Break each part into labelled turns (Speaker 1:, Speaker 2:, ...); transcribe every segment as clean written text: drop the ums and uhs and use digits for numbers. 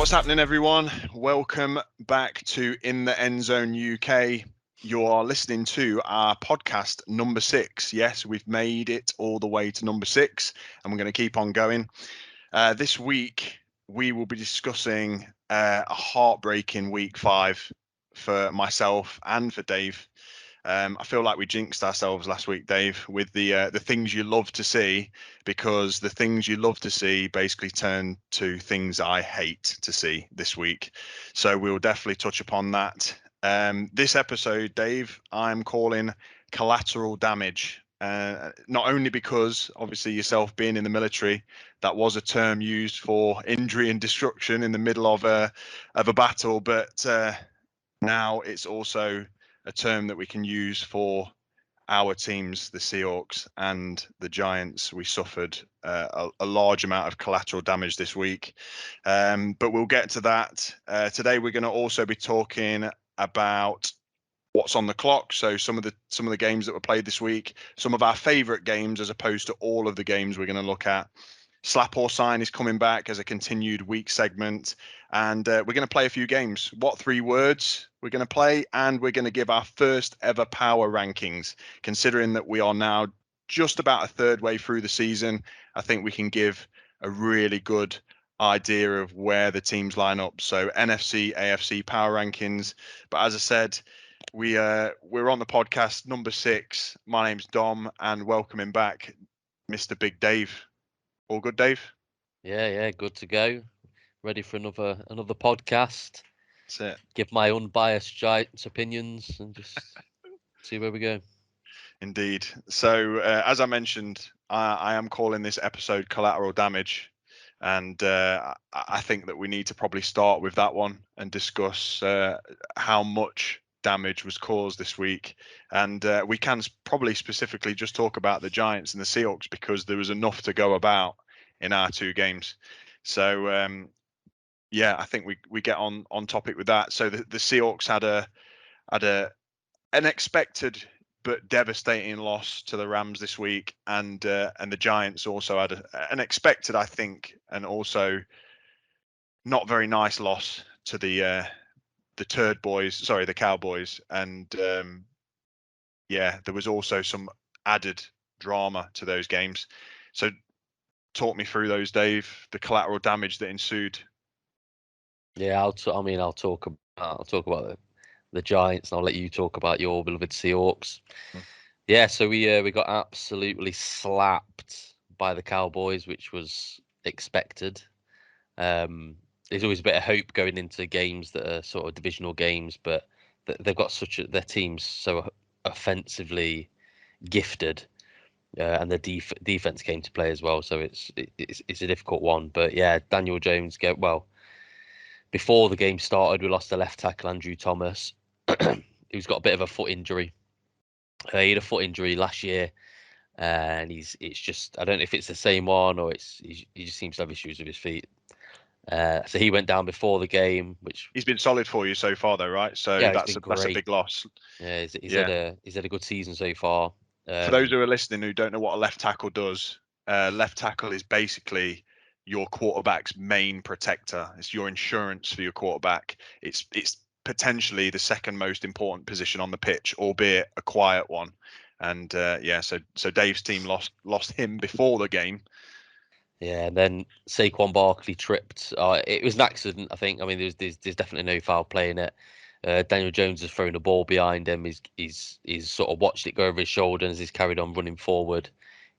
Speaker 1: what's happening, everyone? Welcome back to In the End Zone UK. You are listening to our podcast number 6. Yes, we've made it all the way to number 6, and we're going to keep on going. This week, we will be discussing a heartbreaking week 5 for myself and for Dave. I feel like we jinxed ourselves last week, Dave, with the things you love to see, because the things you love to see basically turn to things I hate to see this week. So we'll definitely touch upon that. This episode, Dave, I'm calling Collateral Damage. Not only because, obviously, yourself being in the military, that was a term used for injury and destruction in the middle of a battle, but now it's also a term that we can use for our teams, the Seahawks and the Giants. We suffered a large amount of collateral damage this week, but we'll get to that. Today we're going to also be talking about what's on the clock. So some of the games that were played this week, some of our favorite games as opposed to all of the games we're going to look at. Slap or Sign is coming back as a continued week segment, and we're going to play a few games. What 3 words we're going to play, and we're going to give our first ever power rankings. Considering that we are now just about a third way through the season, I think we can give a really good idea of where the teams line up. So NFC, AFC Power Rankings. But as I said, we're on the podcast number 6. My name's Dom, and welcoming back Mr. Big Dave. All good, Dave?
Speaker 2: Yeah, good to go. Ready for another podcast.
Speaker 1: That's it.
Speaker 2: Give my unbiased Giants opinions and just see where we go.
Speaker 1: Indeed. So, as I mentioned, I am calling this episode Collateral Damage. And I think that we need to probably start with that one and discuss how much damage was caused this week. And we can probably specifically just talk about the Giants and the Seahawks, because there was enough to go about in our 2 games. So I think we get on topic with that. So the Seahawks had an unexpected but devastating loss to the Rams this week, and the Giants also had an expected, I think, and also not very nice loss to the Cowboys, and there was also some added drama to those games. So talk me through those, Dave, the collateral damage that ensued.
Speaker 2: Yeah, I'll talk about the Giants, and I'll let you talk about your beloved Seahawks. Yeah, so we got absolutely slapped by the Cowboys, which was expected. There's always a bit of hope going into games that are sort of divisional games, but they've got their team's so offensively gifted, and the defense came to play as well. So it's a difficult one. But yeah, Daniel Jones before the game started, we lost the left tackle Andrew Thomas, who's got a bit of a foot injury. He had a foot injury last year, and it's just, I don't know if it's the same one or he just seems to have issues with his feet. So he went down before the game, which
Speaker 1: he's been solid for you so far, though, right? So
Speaker 2: yeah,
Speaker 1: that's a big loss.
Speaker 2: Yeah, he's had a good season so far.
Speaker 1: For those who are listening who don't know what a left tackle does, left tackle is basically your quarterback's main protector. It's your insurance for your quarterback. It's potentially the second most important position on the pitch, albeit a quiet one. And so Dave's team lost him before the game.
Speaker 2: Yeah, and then Saquon Barkley tripped. It was an accident, I think. I mean, there's definitely no foul play in it. Daniel Jones has thrown a ball behind him. He's sort of watched it go over his shoulder as he's carried on running forward.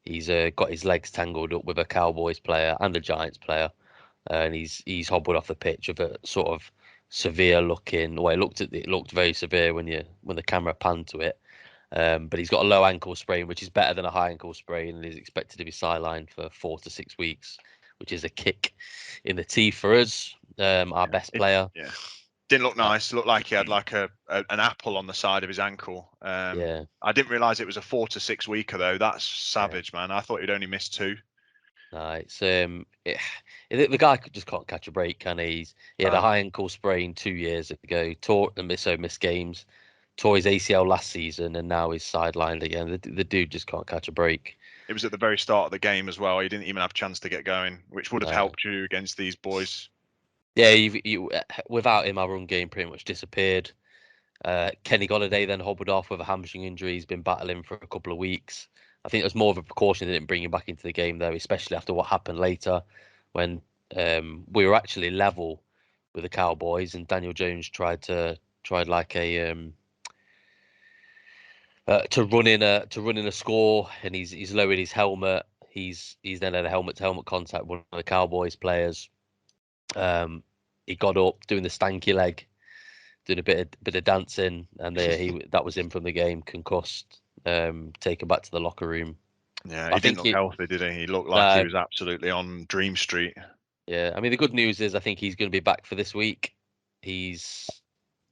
Speaker 2: He's got his legs tangled up with a Cowboys player and a Giants player, and he's hobbled off the pitch with a sort of severe looking. Well, it looked very severe when the camera panned to it. But he's got a low ankle sprain, which is better than a high ankle sprain, and is expected to be sidelined for 4 to 6 weeks, which is a kick in the teeth for us. Our best player.
Speaker 1: Didn't look nice. Looked like he had like an apple on the side of his ankle. I didn't realise it was a 4 to 6 weeker though. That's savage, man. I thought he'd only missed 2.
Speaker 2: No, it's the guy just can't catch a break, can he? He had a high ankle sprain 2 years ago, missed games, tore his ACL last season, and now he's sidelined again. The dude just can't catch a break.
Speaker 1: It was at the very start of the game as well. He didn't even have a chance to get going, which would have helped you against these boys.
Speaker 2: Yeah, without him, our run game pretty much disappeared. Kenny Golladay then hobbled off with a hamstring injury. He's been battling for a couple of weeks. I think it was more of a precaution they didn't bring him back into the game, though, especially after what happened later when we were actually level with the Cowboys and Daniel Jones tried like a to run in a score, and he's lowered his helmet. He's then had a helmet to helmet contact with one of the Cowboys players. He got up doing the stanky leg, doing a bit of dancing, and that was him from the game, concussed, taken back to the locker room.
Speaker 1: Yeah,
Speaker 2: I
Speaker 1: he didn't
Speaker 2: think
Speaker 1: look healthy, did he? He looked like he
Speaker 2: no,
Speaker 1: was absolutely on Dream Street.
Speaker 2: yeah. I mean, the good news is I think he's going to be back for this week. He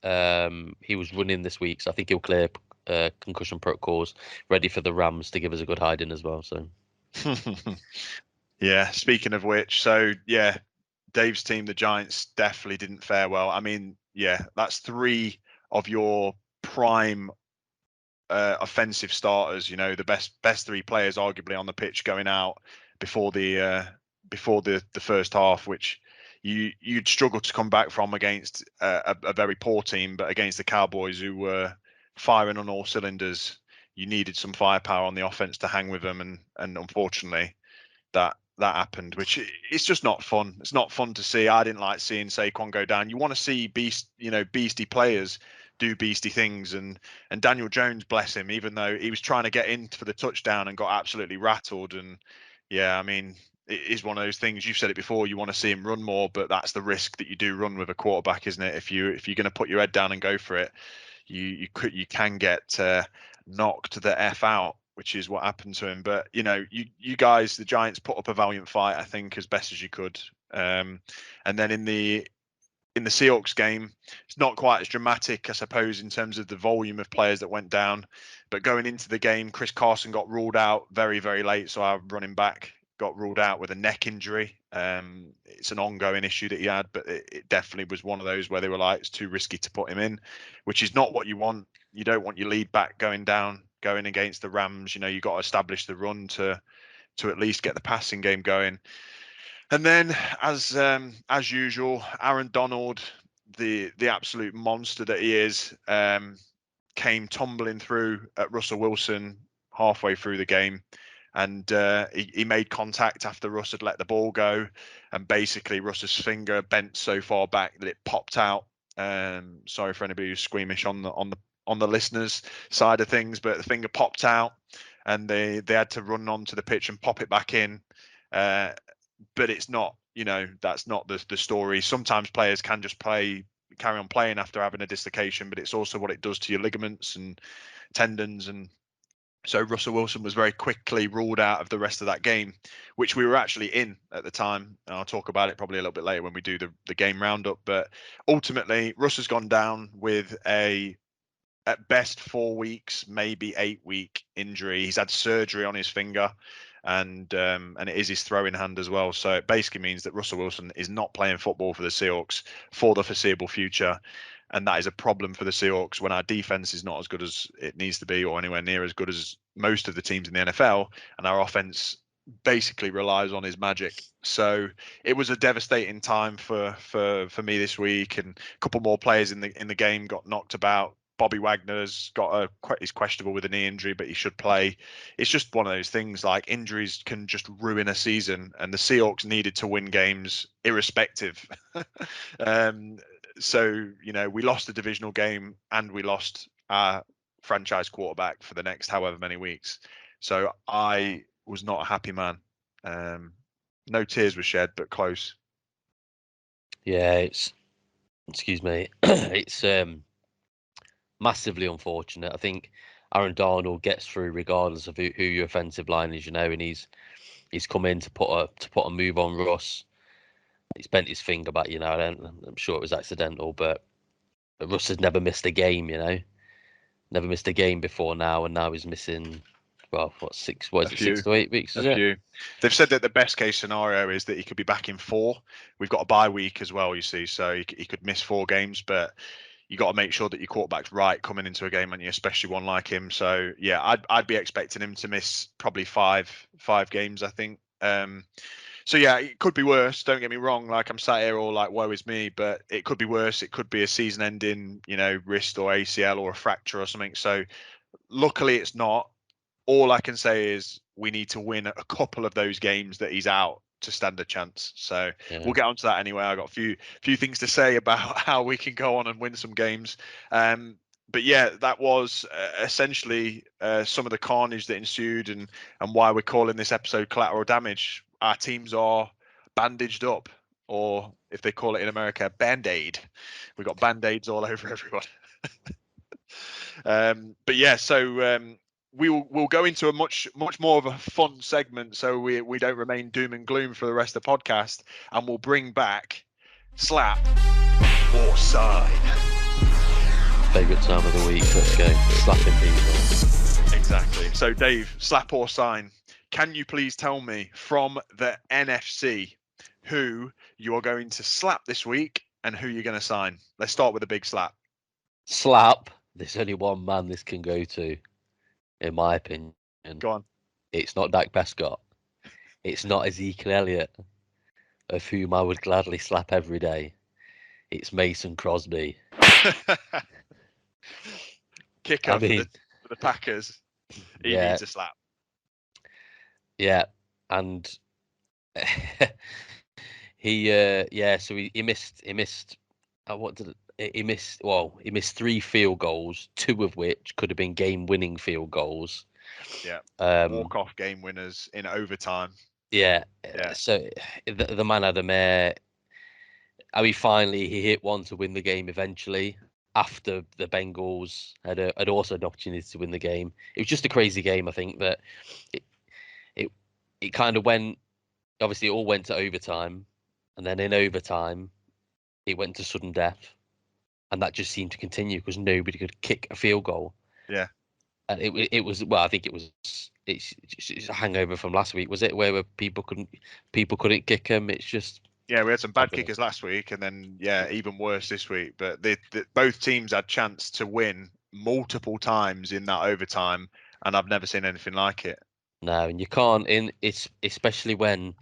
Speaker 2: was running this week, so I think he'll clear concussion protocols, ready for the Rams to give us a good hiding as well. So
Speaker 1: Yeah, speaking of which, so yeah, Dave's team, the Giants, definitely didn't fare well. I mean, yeah, that's three of your prime offensive starters. You know, the best three players arguably on the pitch going out before the first half, which you'd struggle to come back from against a very poor team, but against the Cowboys who were firing on all cylinders, you needed some firepower on the offense to hang with them, and unfortunately that happened, which it's just not fun. It's not fun to see. I didn't like seeing Saquon go down. You want to see beastie players do beastie things, and Daniel Jones, bless him, even though he was trying to get in for the touchdown and got absolutely rattled. And yeah, I mean, it is one of those things. You've said it before. You want to see him run more, but that's the risk that you do run with a quarterback, isn't it? If you're going to put your head down and go for it, you can get knocked the f out, which is what happened to him. But you guys, the Giants, put up a valiant fight, I think, as best as you could. And then in the Seahawks game, it's not quite as dramatic, I suppose, in terms of the volume of players that went down. But going into the game, Chris Carson got ruled out very, very late. So our running back got ruled out with a neck injury. It's an ongoing issue that he had, but it definitely was one of those where they were like, it's too risky to put him in, which is not what you want. You don't want your lead back going down, going against the Rams. You got to establish the run to at least get the passing game going. And then, as usual, Aaron Donald, the absolute monster that he is, came tumbling through at Russell Wilson halfway through the game, and he made contact after Russ had let the ball go, and basically Russ's finger bent so far back that it popped out. Sorry for anybody who's squeamish on the listeners' side of things, but the finger popped out, and they had to run onto the pitch and pop it back in. But it's not, that's not the story. Sometimes players can just carry on playing after having a dislocation, but it's also what it does to your ligaments and tendons. And so Russell Wilson was very quickly ruled out of the rest of that game, which we were actually in at the time. And I'll talk about it probably a little bit later when we do the game roundup. But ultimately, Russ has gone down with at best 4 weeks, maybe 8-week injury. He's had surgery on his finger, and it is his throwing hand as well. So it basically means that Russell Wilson is not playing football for the Seahawks for the foreseeable future. And that is a problem for the Seahawks when our defense is not as good as it needs to be, or anywhere near as good as most of the teams in the NFL, and our offense basically relies on his magic. So it was a devastating time for me this week, and a couple more players in the game got knocked about. Bobby Wagner's is questionable with a knee injury, but he should play. It's just one of those things, like injuries can just ruin a season, and the Seahawks needed to win games irrespective. So we lost the divisional game and we lost our franchise quarterback for the next however many weeks. So I was not a happy man. No tears were shed, but close.
Speaker 2: yeah, excuse me, it's massively unfortunate. I think Aaron Darnold gets through regardless of who your offensive line is, and he's come in to put a move on Russ. He's bent his finger back, I'm sure it was accidental, but Russ has never missed a game, never missed a game before now, and now he's missing. Well, what 6 to 8 weeks? Is
Speaker 1: A
Speaker 2: it?
Speaker 1: few. They've said that the best case scenario is that he could be back in 4. We've got a bye week as well, you see, so he could miss 4 games, but you got to make sure that your quarterback's right coming into a game, and you, especially one like him. So yeah, I'd be expecting him to miss probably five games, I think. So yeah, it could be worse. Don't get me wrong. Like, I'm sat here all like, woe is me, but it could be worse. It could be a season-ending, wrist or ACL or a fracture or something. So luckily, it's not. All I can say is we need to win a couple of those games that he's out to stand a chance. So we'll get onto that anyway. I got a few things to say about how we can go on and win some games. But yeah, that was essentially some of the carnage that ensued, and why we're calling this episode Collateral Damage. Our teams are bandaged up, or if they call it in America, Band-Aid. We've got Band-Aids all over everyone. But yeah, so we'll go into a much more of a fun segment, so we don't remain doom and gloom for the rest of the podcast, and we'll bring back slap or sign.
Speaker 2: Favorite time of the week. Let's go. Slapping people.
Speaker 1: Exactly. So Dave, slap or sign. Can you please tell me from the NFC who you are going to slap this week and who you're going to sign? Let's start with a big slap.
Speaker 2: Slap. There's only one man this can go to, in my opinion.
Speaker 1: Go on.
Speaker 2: It's not Dak Prescott. It's not Ezekiel Elliott, of whom I would gladly slap every day. It's Mason Crosby.
Speaker 1: Kicker for the Packers. He needs a slap.
Speaker 2: Yeah, and so he missed. What did it? He missed? Well, he missed 3 field goals, 2 of which could have been game-winning field goals.
Speaker 1: Yeah, walk-off game winners in overtime.
Speaker 2: Yeah. So the man had a mare. I mean, finally he hit one to win the game eventually. After the Bengals had also an opportunity to win the game. It was just a crazy game. I think that it kind of went. Obviously, it all went to overtime, and then in overtime, it went to sudden death, and that just seemed to continue because nobody could kick a field goal.
Speaker 1: Yeah,
Speaker 2: and it was, well, I think it's a hangover from last week, was it? Where people couldn't kick them. It's just.
Speaker 1: Yeah, we had some bad kickers last week, and then even worse this week. But both teams had chance to win multiple times in that overtime, and I've never seen anything like it.
Speaker 2: No, and you can't. It's especially when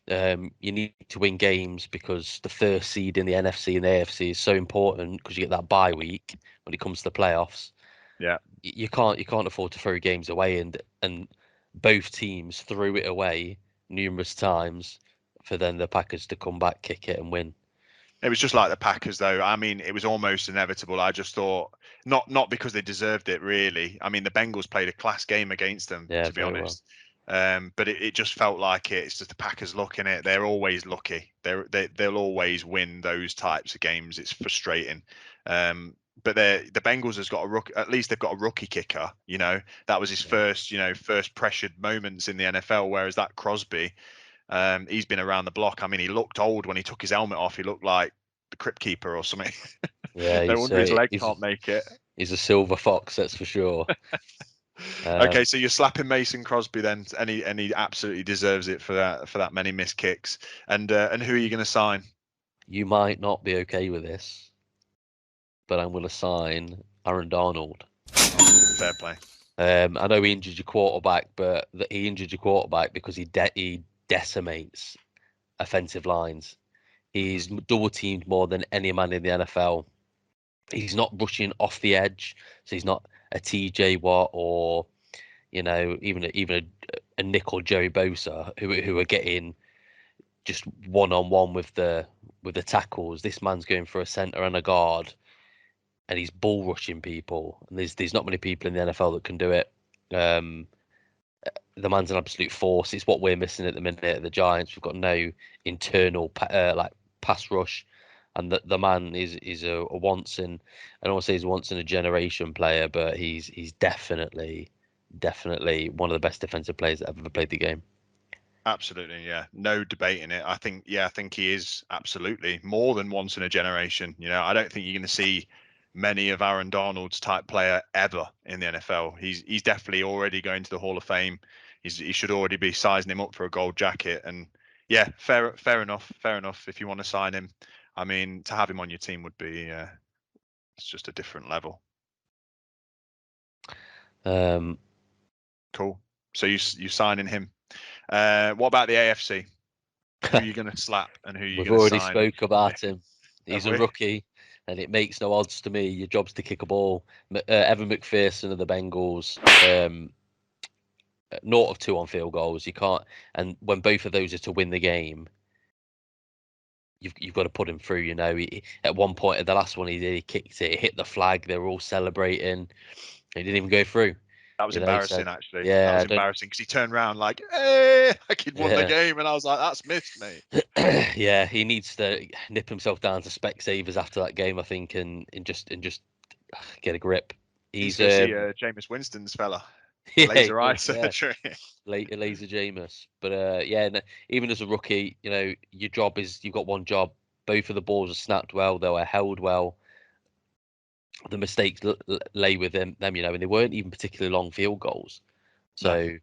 Speaker 2: you need to win games, because the first seed in the NFC and the AFC is so important, because you get that bye week when it comes to the playoffs.
Speaker 1: Yeah,
Speaker 2: you can't afford to throw games away, and both teams threw it away numerous times for then the Packers to come back, kick it, and win.
Speaker 1: It was just like the Packers, though. I mean, it was almost inevitable. I just thought, not because they deserved it, really. I mean, the Bengals played a class game against them, to be honest. Well. But it just felt like it. It's just the Packers luck in it. They're always lucky. They'll always win those types of games. It's frustrating. But the Bengals has got a rookie. At least they've got a rookie kicker. That was his first pressured moments in the NFL. Whereas that Crosby. He's been around the block. I mean, he looked old when he took his helmet off. He looked like the Crypt Keeper or something.
Speaker 2: Yeah,
Speaker 1: no wonder his leg can't make it.
Speaker 2: He's a silver fox, that's for sure.
Speaker 1: Okay, so you're slapping Mason Crosby then, and he absolutely deserves it for that many missed kicks. And who are you going to sign?
Speaker 2: You might not be okay with this, but I'm going to sign Aaron Donald.
Speaker 1: Fair play.
Speaker 2: I know he injured your quarterback, but he injured your quarterback because he decimates offensive lines. He's double teamed more than any man in the NFL. He's not rushing off the edge, so he's not a TJ Watt or even a Nick or Joey Bosa who are getting just one-on-one with the tackles. This man's going for a center and a guard, and he's bull rushing people. And there's not many people in the NFL that can do it. The man's an absolute force. It's what we're missing at the minute at the Giants. We've got no internal pass rush, and the man is a once in, I don't want to say he's a once in a generation player, but he's definitely one of the best defensive players that ever played the game.
Speaker 1: Absolutely, yeah, no debating it. I think he is absolutely more than once in a generation. I don't think you're going to see many of Aaron Donald's type player ever in the NFL. He's definitely already going to the Hall of Fame. He should already be sizing him up for a gold jacket. And yeah, fair enough. If you want to sign him, I mean, to have him on your team would be it's just a different level. Cool. So you signing him. What about the AFC? who you're going to slap and who you're
Speaker 2: We've
Speaker 1: going to
Speaker 2: already
Speaker 1: sign.
Speaker 2: spoke about him.
Speaker 1: Have
Speaker 2: He's a
Speaker 1: we?
Speaker 2: rookie, and it makes no odds to me. Your job's to kick a ball. Evan McPherson of the Bengals, 0 of 2 on field goals. You can't, and when both of those are to win the game, you've got to put him through. At one point, at the last one he did, he kicked it, it hit the flag. They were all celebrating. He didn't even go through.
Speaker 1: That was
Speaker 2: So
Speaker 1: embarrassing, actually. That
Speaker 2: yeah,
Speaker 1: was
Speaker 2: I don't.
Speaker 1: embarrassing because he turned around like, "Hey!" like he'd won the
Speaker 2: Yeah,
Speaker 1: game, and I was like, "That's missed, mate."
Speaker 2: yeah, he needs to nip himself down to Specsavers after that game, I think, and just get a grip.
Speaker 1: He's
Speaker 2: He's
Speaker 1: go see Jameis Winston's fella,
Speaker 2: yeah, he
Speaker 1: laser eye
Speaker 2: does, yeah,
Speaker 1: surgery.
Speaker 2: laser Jameis. But yeah, no, even as a rookie, your job is you've got one job. Both of the balls are snapped well, they were held well. The mistakes lay with them, and they weren't even particularly long field goals.
Speaker 1: No,
Speaker 2: So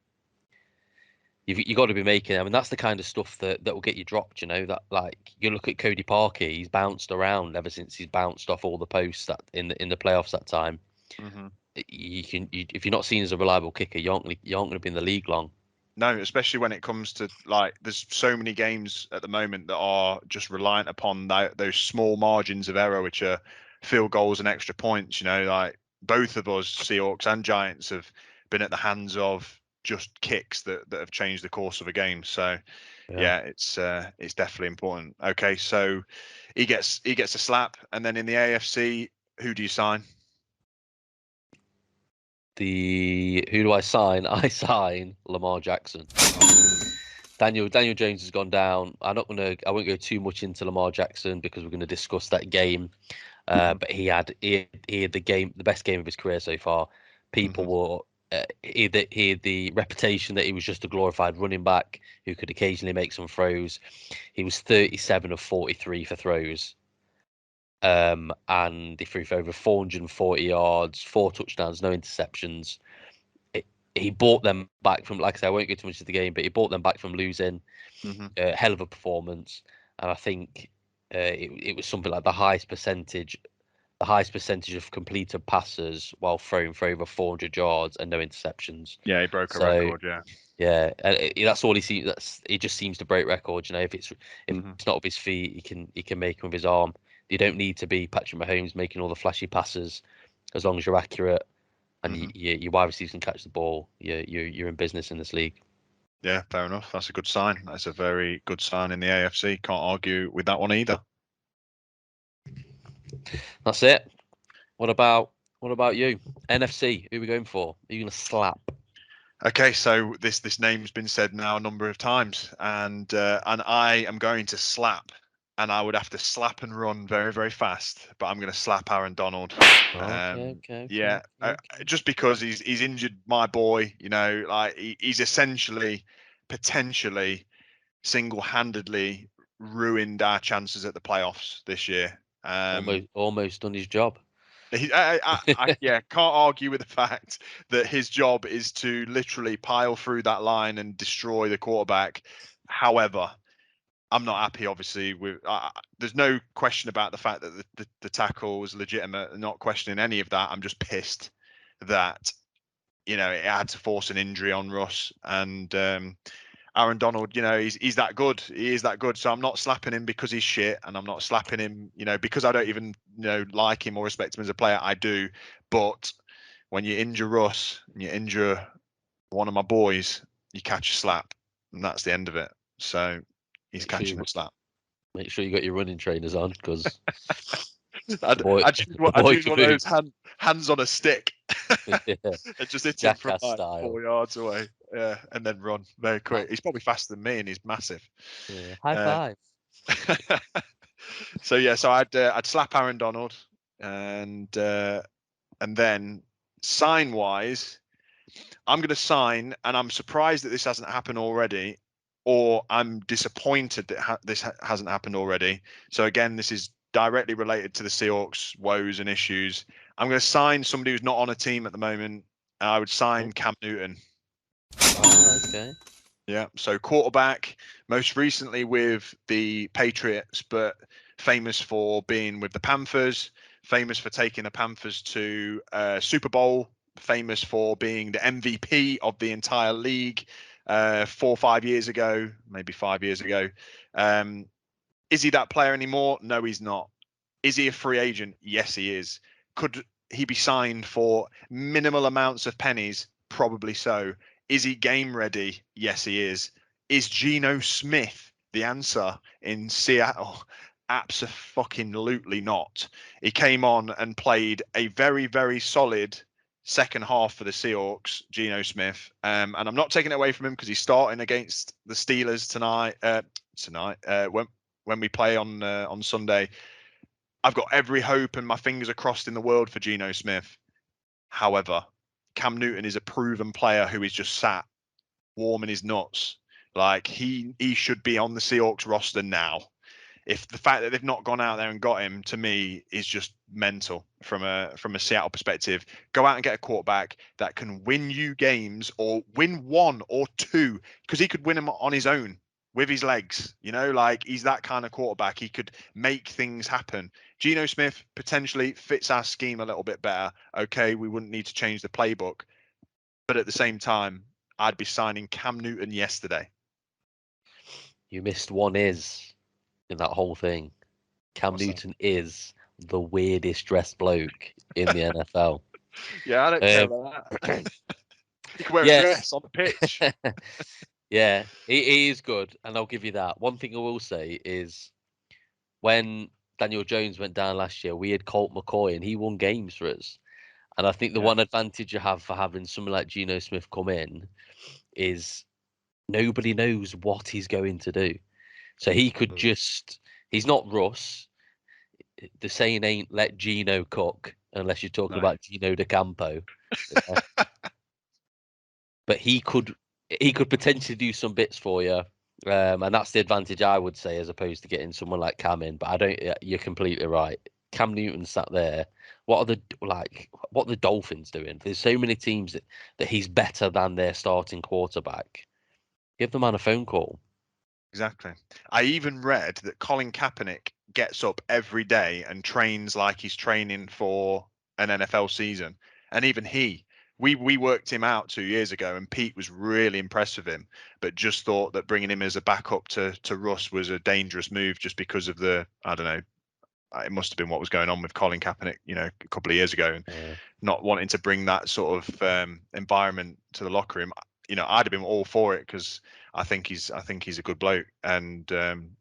Speaker 2: you've got to be making them, and that's the kind of stuff that will get you dropped. That, like, you look at Cody Parkey, he's bounced around ever since he's bounced off all the posts that in the playoffs that time.
Speaker 1: hmm
Speaker 2: If you're not seen as a reliable kicker, you aren't going to be in the league long.
Speaker 1: no, especially when it comes to, like, there's so many games at the moment that are just reliant upon those small margins of error, which are field goals and extra points. Like both of us, Seahawks and Giants, have been at the hands of just kicks that have changed the course of a game. So
Speaker 2: Yeah.
Speaker 1: yeah, it's definitely important. Okay, so he gets a slap, and then in the AFC, who do you sign?
Speaker 2: Who do I sign? I sign Lamar Jackson. Daniel Jones has gone down. I won't go too much into Lamar Jackson because we're going to discuss that game.
Speaker 1: Mhm,
Speaker 2: But he had the best game of his career so far. People
Speaker 1: mhm.
Speaker 2: were he had the reputation that he was just a glorified running back who could occasionally make some throws. He was 37 of 43 for throws. And he threw for over 440 yards, 4 touchdowns, no interceptions. He brought them back from, like I said, I won't go too much of the game, but he brought them back from losing.
Speaker 1: Mhm.
Speaker 2: Hell of a performance, and I think it was something like the highest percentage of completed passes while throwing for over 400 yards and no interceptions.
Speaker 1: Yeah, he broke a
Speaker 2: So
Speaker 1: record. Yeah.
Speaker 2: yeah, and that's all he seems. He just seems to break records. If
Speaker 1: Mhm,
Speaker 2: it's not with his feet, he can make them with his arm. You don't need to be Patrick Mahomes making all the flashy passes, as long as you're accurate and
Speaker 1: mhm.
Speaker 2: your wide receivers can catch the ball. You're in business in this league.
Speaker 1: Yeah, fair enough. That's a good sign. That's a very good sign in the AFC. Can't argue with that one either.
Speaker 2: That's it. What about you? NFC, who are we going for? Who are you gonna slap?
Speaker 1: Okay, so this name's been said now a number of times, and I am going to slap, and I would have to slap and run very, very fast, but I'm going to slap Aaron Donald.
Speaker 2: Okay, okay, okay,
Speaker 1: Yeah,
Speaker 2: okay.
Speaker 1: just because he's injured my boy, like he's essentially, potentially, single-handedly ruined our chances at the playoffs this year.
Speaker 2: Almost done his job.
Speaker 1: Yeah, can't argue with the fact that his job is to literally pile through that line and destroy the quarterback. However, I'm not happy, obviously. There's no question about the fact that the tackle was legitimate. I'm not questioning any of that. I'm just pissed that it had to force an injury on Russ, and Aaron Donald, he's that good. He is that good. So I'm not slapping him because he's shit, and I'm not slapping him, because I don't even, like him or respect him as a player. I do, but when you injure Russ and you injure one of my boys, you catch a slap, and that's the end of it. So he's
Speaker 2: Make sure
Speaker 1: catching
Speaker 2: you
Speaker 1: a slap.
Speaker 2: make sure you got your running trainers on because
Speaker 1: I,
Speaker 2: the boy
Speaker 1: I just use
Speaker 2: the
Speaker 1: I
Speaker 2: boy
Speaker 1: use
Speaker 2: can
Speaker 1: one of
Speaker 2: move.
Speaker 1: those hands on a stick
Speaker 2: Yeah,
Speaker 1: and just hit him from
Speaker 2: jackass
Speaker 1: like
Speaker 2: style.
Speaker 1: 4 yards away. Yeah, and then run very
Speaker 2: Hi-
Speaker 1: quick. He's probably faster than me, and he's massive.
Speaker 2: Yeah, high
Speaker 1: Uh,
Speaker 2: five.
Speaker 1: so yeah, so I'd slap Aaron Donald, and then sign wise, I'm going to sign, and I'm surprised that this hasn't happened already, or I'm disappointed that this hasn't happened already. So again, this is directly related to the Seahawks' woes and issues. I'm going to sign somebody who's not on a team at the moment. I would
Speaker 2: Oh,
Speaker 1: sign Cam Newton.
Speaker 2: okay.
Speaker 1: Yeah, so quarterback, most recently with the Patriots, but famous for being with the Panthers, famous for taking the Panthers to Super Bowl, famous for being the MVP of the entire league, 4 or 5 years ago, maybe 5 years ago. Is he that player anymore? No, he's not. Is he a free agent? Yes, he is. Could he be signed for minimal amounts of pennies? Probably so. Is he game ready? Yes, he is. Is Geno Smith the answer in Seattle? Absolutely not. He came on and played a very, very solid second half for the Seahawks, Geno Smith. And I'm not taking it away from him because he's starting against the Steelers tonight. When we play on Sunday. I've got every hope and my fingers are crossed in the world for Geno Smith. However, Cam Newton is a proven player who is just sat warm in his nuts. Like he should be on the Seahawks roster now. If the fact that they've not gone out there and got him, to me, is just mental from a Seattle perspective. Go out and get a quarterback that can win you games or win 1 or 2, because he could win them on his own with his legs. Like he's that kind of quarterback. He could make things happen. Geno Smith potentially fits our scheme a little bit better. Okay, we wouldn't need to change the playbook, but at the same time, I'd be signing Cam Newton yesterday.
Speaker 2: You missed one is in that whole thing. Cam Newton is the weirdest dressed bloke in the NFL.
Speaker 1: Yeah, I don't care about that. He can wear a dress on the pitch.
Speaker 2: Yeah, he is good, and I'll give you that. One thing I will say is when Daniel Jones went down last year, we had Colt McCoy, and he won games for us. And I think the one advantage you have for having someone like Geno Smith come in is nobody knows what he's going to do. So he could he's not Russ. The saying ain't let Geno cook unless you're talking about Gino DeCampo. But he could potentially do some bits for you. And that's the advantage I would say, as opposed to getting someone like Cam in. But you're completely right. Cam Newton sat there. What are the Dolphins doing? There's so many teams that he's better than their starting quarterback. Give the man a phone call.
Speaker 1: Exactly. I even read that Colin Kaepernick gets up every day and trains like he's training for an NFL season. And even we worked him out 2 years ago, and Pete was really impressed with him, but just thought that bringing him as a backup to Russ was a dangerous move just because of I don't know, it must have been what was going on with Colin Kaepernick, a couple of years ago, and not wanting to bring that sort of environment to the locker room. I'd have been all for it because I think he's a good bloke, and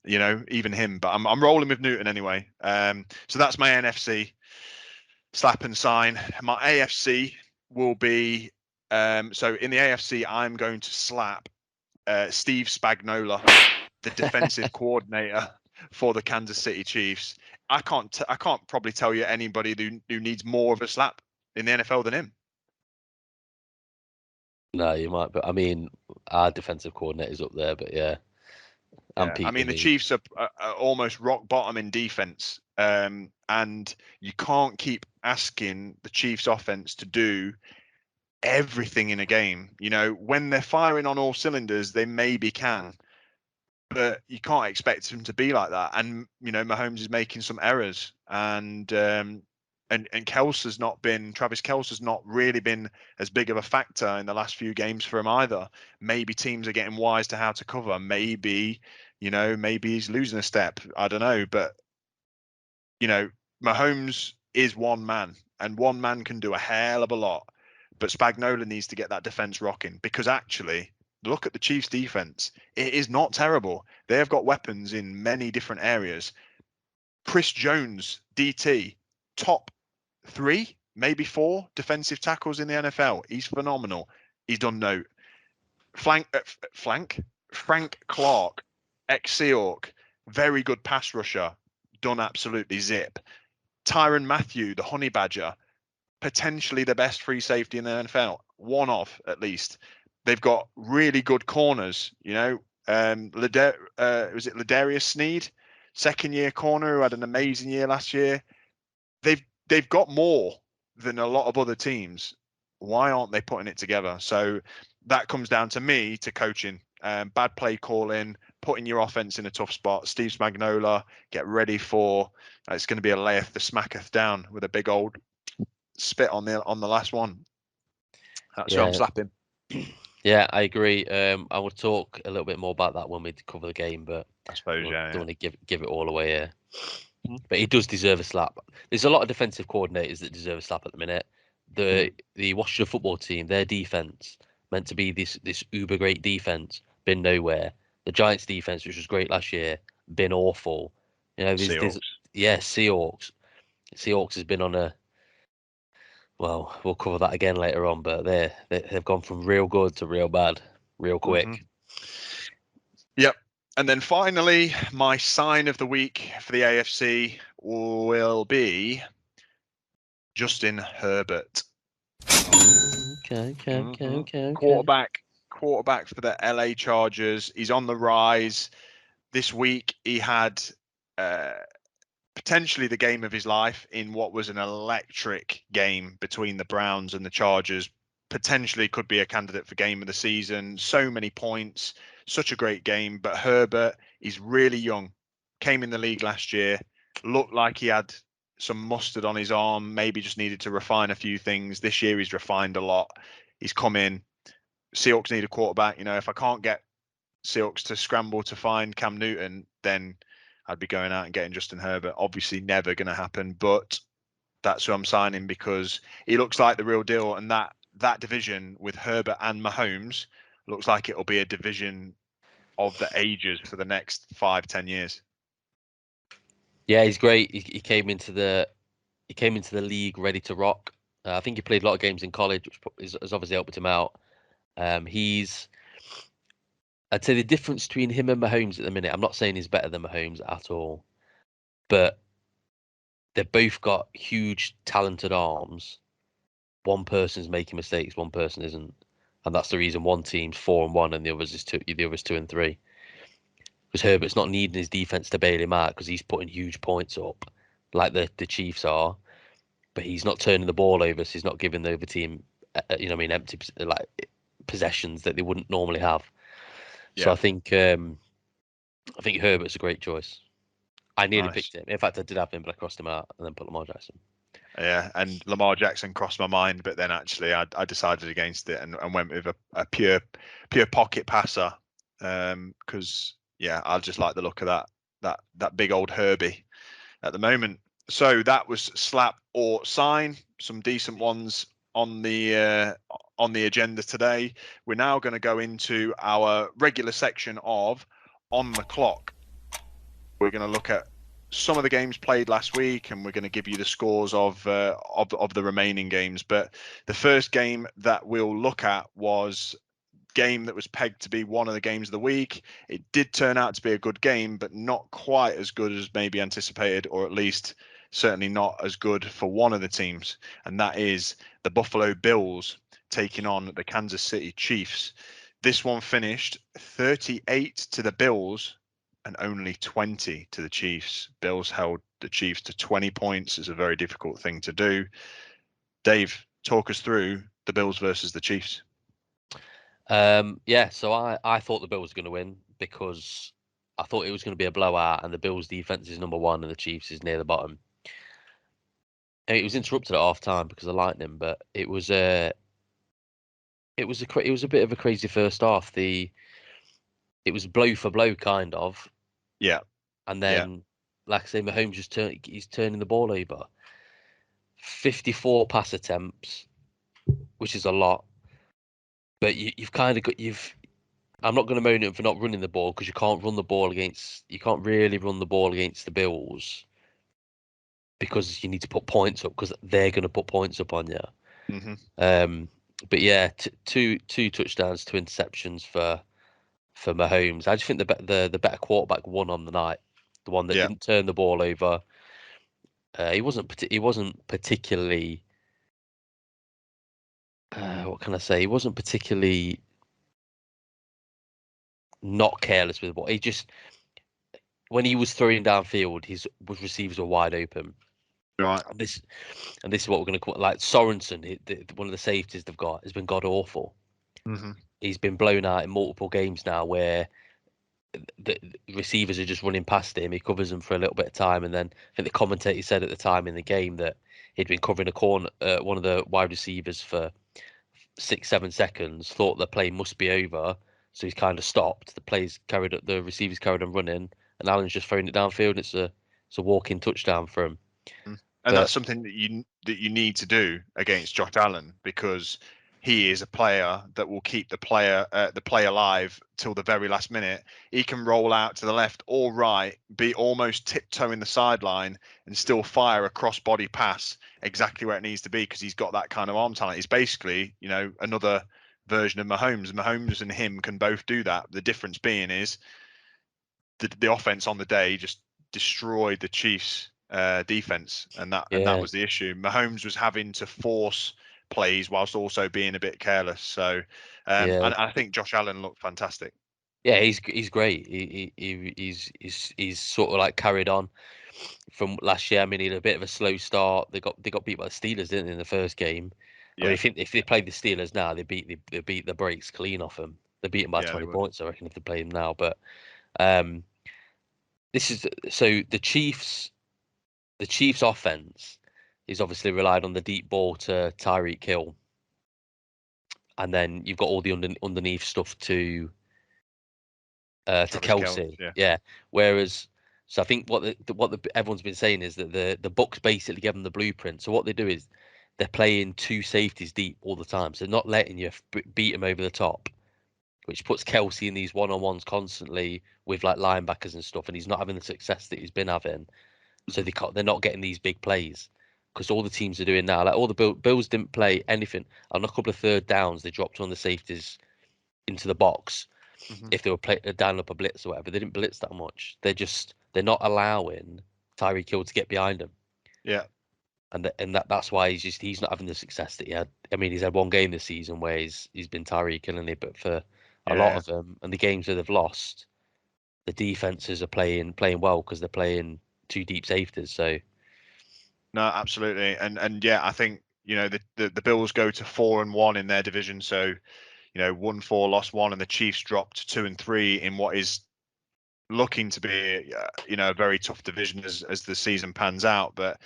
Speaker 1: even him. But I'm rolling with Newton anyway. So that's my NFC slap and sign. My AFC will be so in the AFC I'm going to slap Steve Spagnuolo, the defensive coordinator for the Kansas City Chiefs. I can't probably tell you anybody who needs more of a slap in the NFL than him.
Speaker 2: No, you might, but I mean, our defensive coordinator's up there, but yeah.
Speaker 1: I mean, the Chiefs are almost rock bottom in defense, and you can't keep asking the Chiefs offense to do everything in a game. When they're firing on all cylinders, they maybe can, but you can't expect them to be like that. And Mahomes is making some errors, and Travis Kelce's not really been as big of a factor in the last few games for him either. Maybe teams are getting wise to how to cover. Maybe he's losing a step. I don't know, but Mahomes is one man, and one man can do a hell of a lot. But Spagnuolo needs to get that defense rocking, because actually, look at the Chiefs' defense. It is not terrible. They have got weapons in many different areas. Chris Jones, DT, top 3, maybe 4 defensive tackles in the NFL. He's phenomenal. He's done note. Frank Clark, ex-Seahawk, very good pass rusher, done absolutely zip. Tyrann Mathieu, the Honey Badger, potentially the best free safety in the NFL, one of at least. They've got really good corners. Was it Ladarius Sneed, second-year corner, who had an amazing year last year? They've got more than a lot of other teams. Why aren't they putting it together? So that comes down to me to coaching. Bad play calling, putting your offense in a tough spot. Steve Spagnuolo, get ready for it's going to be a layeth the smacketh down with a big old spit on the last one. That's who I'm slapping.
Speaker 2: Yeah, I agree. I will talk a little bit more about that when we cover the game, but
Speaker 1: I suppose,
Speaker 2: don't
Speaker 1: yeah.
Speaker 2: want to give it all away here.
Speaker 1: Mhm.
Speaker 2: But he does deserve a slap. There's a lot of defensive coordinators that deserve a slap at the minute. The Washington football team, their defense, meant to be this uber great defense, been nowhere. The Giants defense, which was great last year, been awful. You know, there's
Speaker 1: Seahawks.
Speaker 2: yeah, Seahawks. Seahawks has been on a well, we'll cover that again later on, but they've gone from real good to real bad, real
Speaker 1: Hmm.
Speaker 2: quick.
Speaker 1: Yep. And then finally, my sign of the week for the AFC will be Justin Herbert.
Speaker 2: Okay.
Speaker 1: Quarterback for the LA Chargers. He's on the rise. This week he had uh, potentially the game of his life in what was an electric game between the Browns and the Chargers. Potentially could be a candidate for game of the season. So many points, such a great game. But Herbert is really young. Came in the league last year. Looked like he had some mustard on his arm. Maybe just needed to refine a few things. This year he's refined a lot. He's come in. Seahawks need a quarterback. You know, if I can't get Seahawks to scramble to find Cam Newton, then I'd be going out and getting Justin Herbert. Obviously, never going to happen, but that's who I'm signing because he looks like the real deal. And that division with Herbert and Mahomes looks like it'll be a division of the ages for the next 5-10 years.
Speaker 2: Yeah, he's great. He came into the league ready to rock. I think he played a lot of games in college, which has obviously helped him out. He's I'd say the difference between him and Mahomes at the minute. I'm not saying he's better than Mahomes at all, but they've both got huge, talented arms. One person's making mistakes, one person isn't, and that's the reason one team's 4-1 and the others 2-3. Because Herbert's not needing his defense to bail him out because he's putting huge points up, like the Chiefs are. But he's not turning the ball over, so he's not giving the other team, empty possessions that they wouldn't normally have. So
Speaker 1: Yeah,
Speaker 2: I think Herbert's a great choice. I nearly
Speaker 1: nice.
Speaker 2: picked him. In fact, I did have him, but I crossed him out and then put Lamar Jackson.
Speaker 1: Yeah, and Lamar Jackson crossed my mind, but then actually I decided against it and went with a pure pocket passer because yeah, I just like the look of that big old Herbie at the moment. So that was slap or sign, some decent ones on the agenda today. We're now going to go into our regular section of on the clock. We're going to look at some of the games played last week, and we're going to give you the scores of the remaining games. But the first game that we'll look at was game that was pegged to be one of the games of the week. It did turn out to be a good game, but not quite as good as maybe anticipated, or at least certainly not as good for one of the teams, and that is the Buffalo Bills taking on the Kansas City Chiefs. This one finished 38 to the Bills and only 20 to the Chiefs. Bills held the Chiefs to 20 points. It's a very difficult thing to do. Dave, talk us through the Bills versus the Chiefs.
Speaker 2: Yeah, so I thought the Bills were going to win because I thought it was going to be a blowout, and the Bills' defense is number one, and the Chiefs is near the bottom. And it was interrupted at half time because of lightning, but it was a bit of a crazy first half. It was blow for blow kind of,
Speaker 1: Yeah,
Speaker 2: and
Speaker 1: yeah.
Speaker 2: then like I say, Mahomes he's turning the ball over. 54 pass attempts, which is a lot, but you've kind of got you've. I'm not going to moan at him for not running the ball because you can't really run the ball against the Bills because you need to put points up because they're going to put points up on you.
Speaker 1: Hmm.
Speaker 2: Um, but yeah, two touchdowns, two interceptions for Mahomes. I just think the better quarterback won on the night. The one that
Speaker 1: Yeah,
Speaker 2: didn't turn the ball over. He wasn't particularly. What can I say? He wasn't particularly not careless with the ball. He just when he was throwing downfield, his receivers were wide open.
Speaker 1: right.
Speaker 2: And this is what we're going to call like Sorensen, one of the safeties they've got, has been god awful.
Speaker 1: Hmm.
Speaker 2: He's been blown out in multiple games now where the receivers are just running past him. He covers them for a little bit of time, and then I think the commentator said at the time in the game that he'd been covering a corner, one of the wide receivers for 6-7 seconds, thought the play must be over, so he's kind of stopped. The receivers carried on running, and Allen's just throwing it downfield. It's a walk-in touchdown for him.
Speaker 1: And
Speaker 2: But
Speaker 1: that's something that you need to do against Josh Allen, because he is a player that will keep the play alive till the very last minute. He can roll out to the left or right, be almost tiptoeing the sideline, and still fire a cross-body pass exactly where it needs to be, because he's got that kind of arm talent. He's basically, another version of Mahomes. Mahomes and him can both do that. The difference being is the offense on the day just destroyed the Chiefs' defense, and that
Speaker 2: yeah,
Speaker 1: was the issue. Mahomes was having to force plays whilst also being a bit careless. So,
Speaker 2: yeah,
Speaker 1: and I think Josh Allen looked fantastic.
Speaker 2: yeah, he's great. He's sort of like carried on from last year. I mean, he had a bit of a slow start. They got beat by the Steelers, didn't they, in the first game? I mean,
Speaker 1: Yeah,
Speaker 2: if they played the Steelers now, they beat the brakes clean off them. They beat them by
Speaker 1: yeah, they
Speaker 2: 20
Speaker 1: would.
Speaker 2: points, I reckon, if they play them now. But um, this is so the Chiefs' offense is obviously relied on the deep ball to Tyreek Hill, and then you've got all the underneath stuff to
Speaker 1: Travis Kelce,
Speaker 2: Kelsey.
Speaker 1: yeah.
Speaker 2: Yeah. Whereas, so I think what everyone's been saying is that the Bucks basically give them the blueprint. So what they do is they're playing two safeties deep all the time. So they're not letting you beat them over the top, which puts Kelsey in these one-on-ones constantly with like linebackers and stuff, and he's not having the success that he's been having. So
Speaker 1: Mhm.
Speaker 2: they're not getting these big plays because all the teams are doing now. Like all the Bills didn't play anything on a couple of third downs. They dropped on the safeties into the box
Speaker 1: Mhm.
Speaker 2: if they were down up a blitz or whatever. They didn't blitz that much. They're not allowing Tyreek Hill to get behind them,
Speaker 1: Yeah.
Speaker 2: and that's why he's not having the success that he had. I mean, he's had one game this season where he's been Tyreek killing it, but for a lot
Speaker 1: Yeah.
Speaker 2: of them and the games that they've lost, the defenses are playing well because they're playing two deep safeties. So
Speaker 1: No, absolutely. And yeah, I think, the Bills go to 4-1 in their division. So, won four, lost one, and the Chiefs dropped 2-3 in what is looking to be, a very tough division as the season pans out. But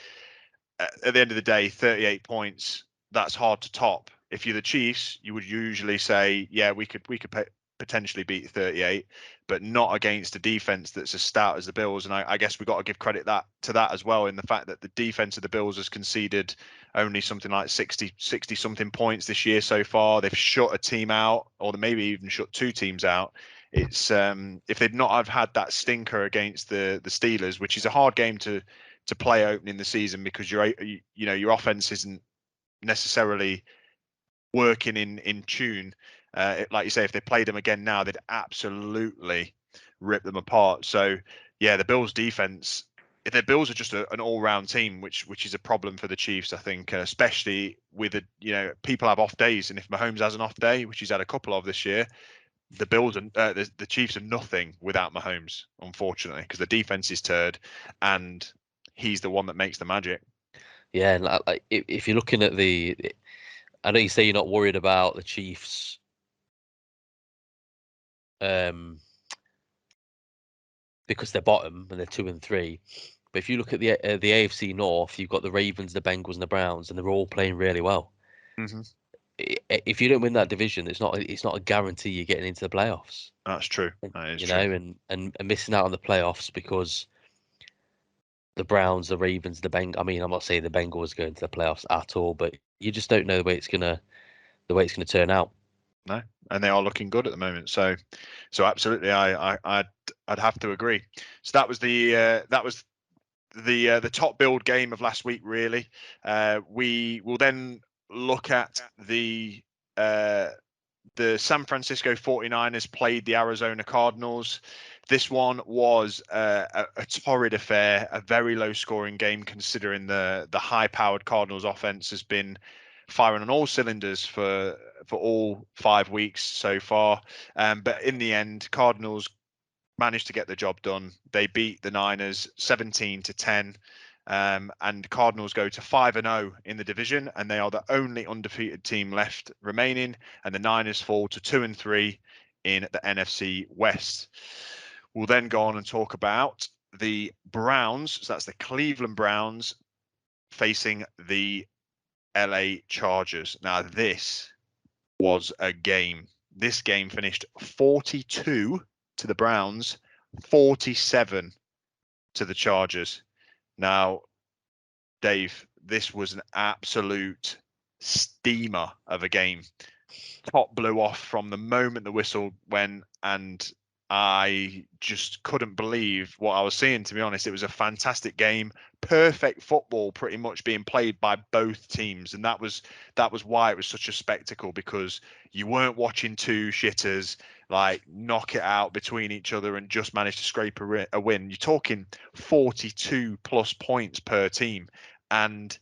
Speaker 1: at the end of the day, 38 points, that's hard to top. If you're the Chiefs, you would usually say, yeah, we could potentially beat 38, but not against a defense that's as stout as the Bills. And I guess we've got to give credit to that as well, in the fact that the defense of the Bills has conceded only something like 60 something points this year so far. They've shut a team out, or maybe even shut two teams out. It's if they'd not have had that stinker against the Steelers, which is a hard game to play opening the season, because your offense isn't necessarily working in tune. Like you say, if they played them again now, they'd absolutely rip them apart. So yeah, the Bills defense. If the Bills are just an all-round team, which is a problem for the Chiefs, I think, especially with people have off days, and if Mahomes has an off day, which he's had a couple of this year, the Bills and the Chiefs are nothing without Mahomes, unfortunately, because the defense is turd, and he's the one that makes the magic.
Speaker 2: yeah, and like if you're looking at I know you say you're not worried about the Chiefs. Um, because they're bottom and they're 2-3. But if you look at the AFC North, you've got the Ravens, the Bengals, and the Browns, and they're all playing really well.
Speaker 1: Hmm.
Speaker 2: If you don't win that division, it's not a guarantee you're getting into the playoffs.
Speaker 1: That's true. That is
Speaker 2: You
Speaker 1: true.
Speaker 2: know, and missing out on the playoffs because the Browns, the Ravens, the Bengals. I mean, I'm not saying the Bengals go into the playoffs at all, but you just don't know the way it's gonna turn out.
Speaker 1: No, and they are looking good at the moment. So absolutely, I'd have to agree. So that was the top build game of last week. Really, we will then look at uh, the San Francisco 49ers played the Arizona Cardinals. This one was a torrid affair, a very low scoring game, considering the high powered Cardinals offense has been firing on all cylinders for all 5 weeks so far. But in the end, Cardinals managed to get the job done. They beat the Niners 17-10. And Cardinals go to 5-0 in the division, and they are the only undefeated team left remaining. And the Niners fall to 2-3 in the NFC West. We'll then go on and talk about the Browns. So that's the Cleveland Browns facing the LA Chargers. Now, this was a game. This game finished 42 to the Browns, 47 to the Chargers. Now, Dave, this was an absolute steamer of a game. Top blew off from the moment the whistle went, and I just couldn't believe what I was seeing, to be honest. It was a fantastic game, perfect football pretty much being played by both teams, and that was why it was such a spectacle, because you weren't watching two shitters like knock it out between each other and just manage to scrape a win. You're talking 42 plus points per team, and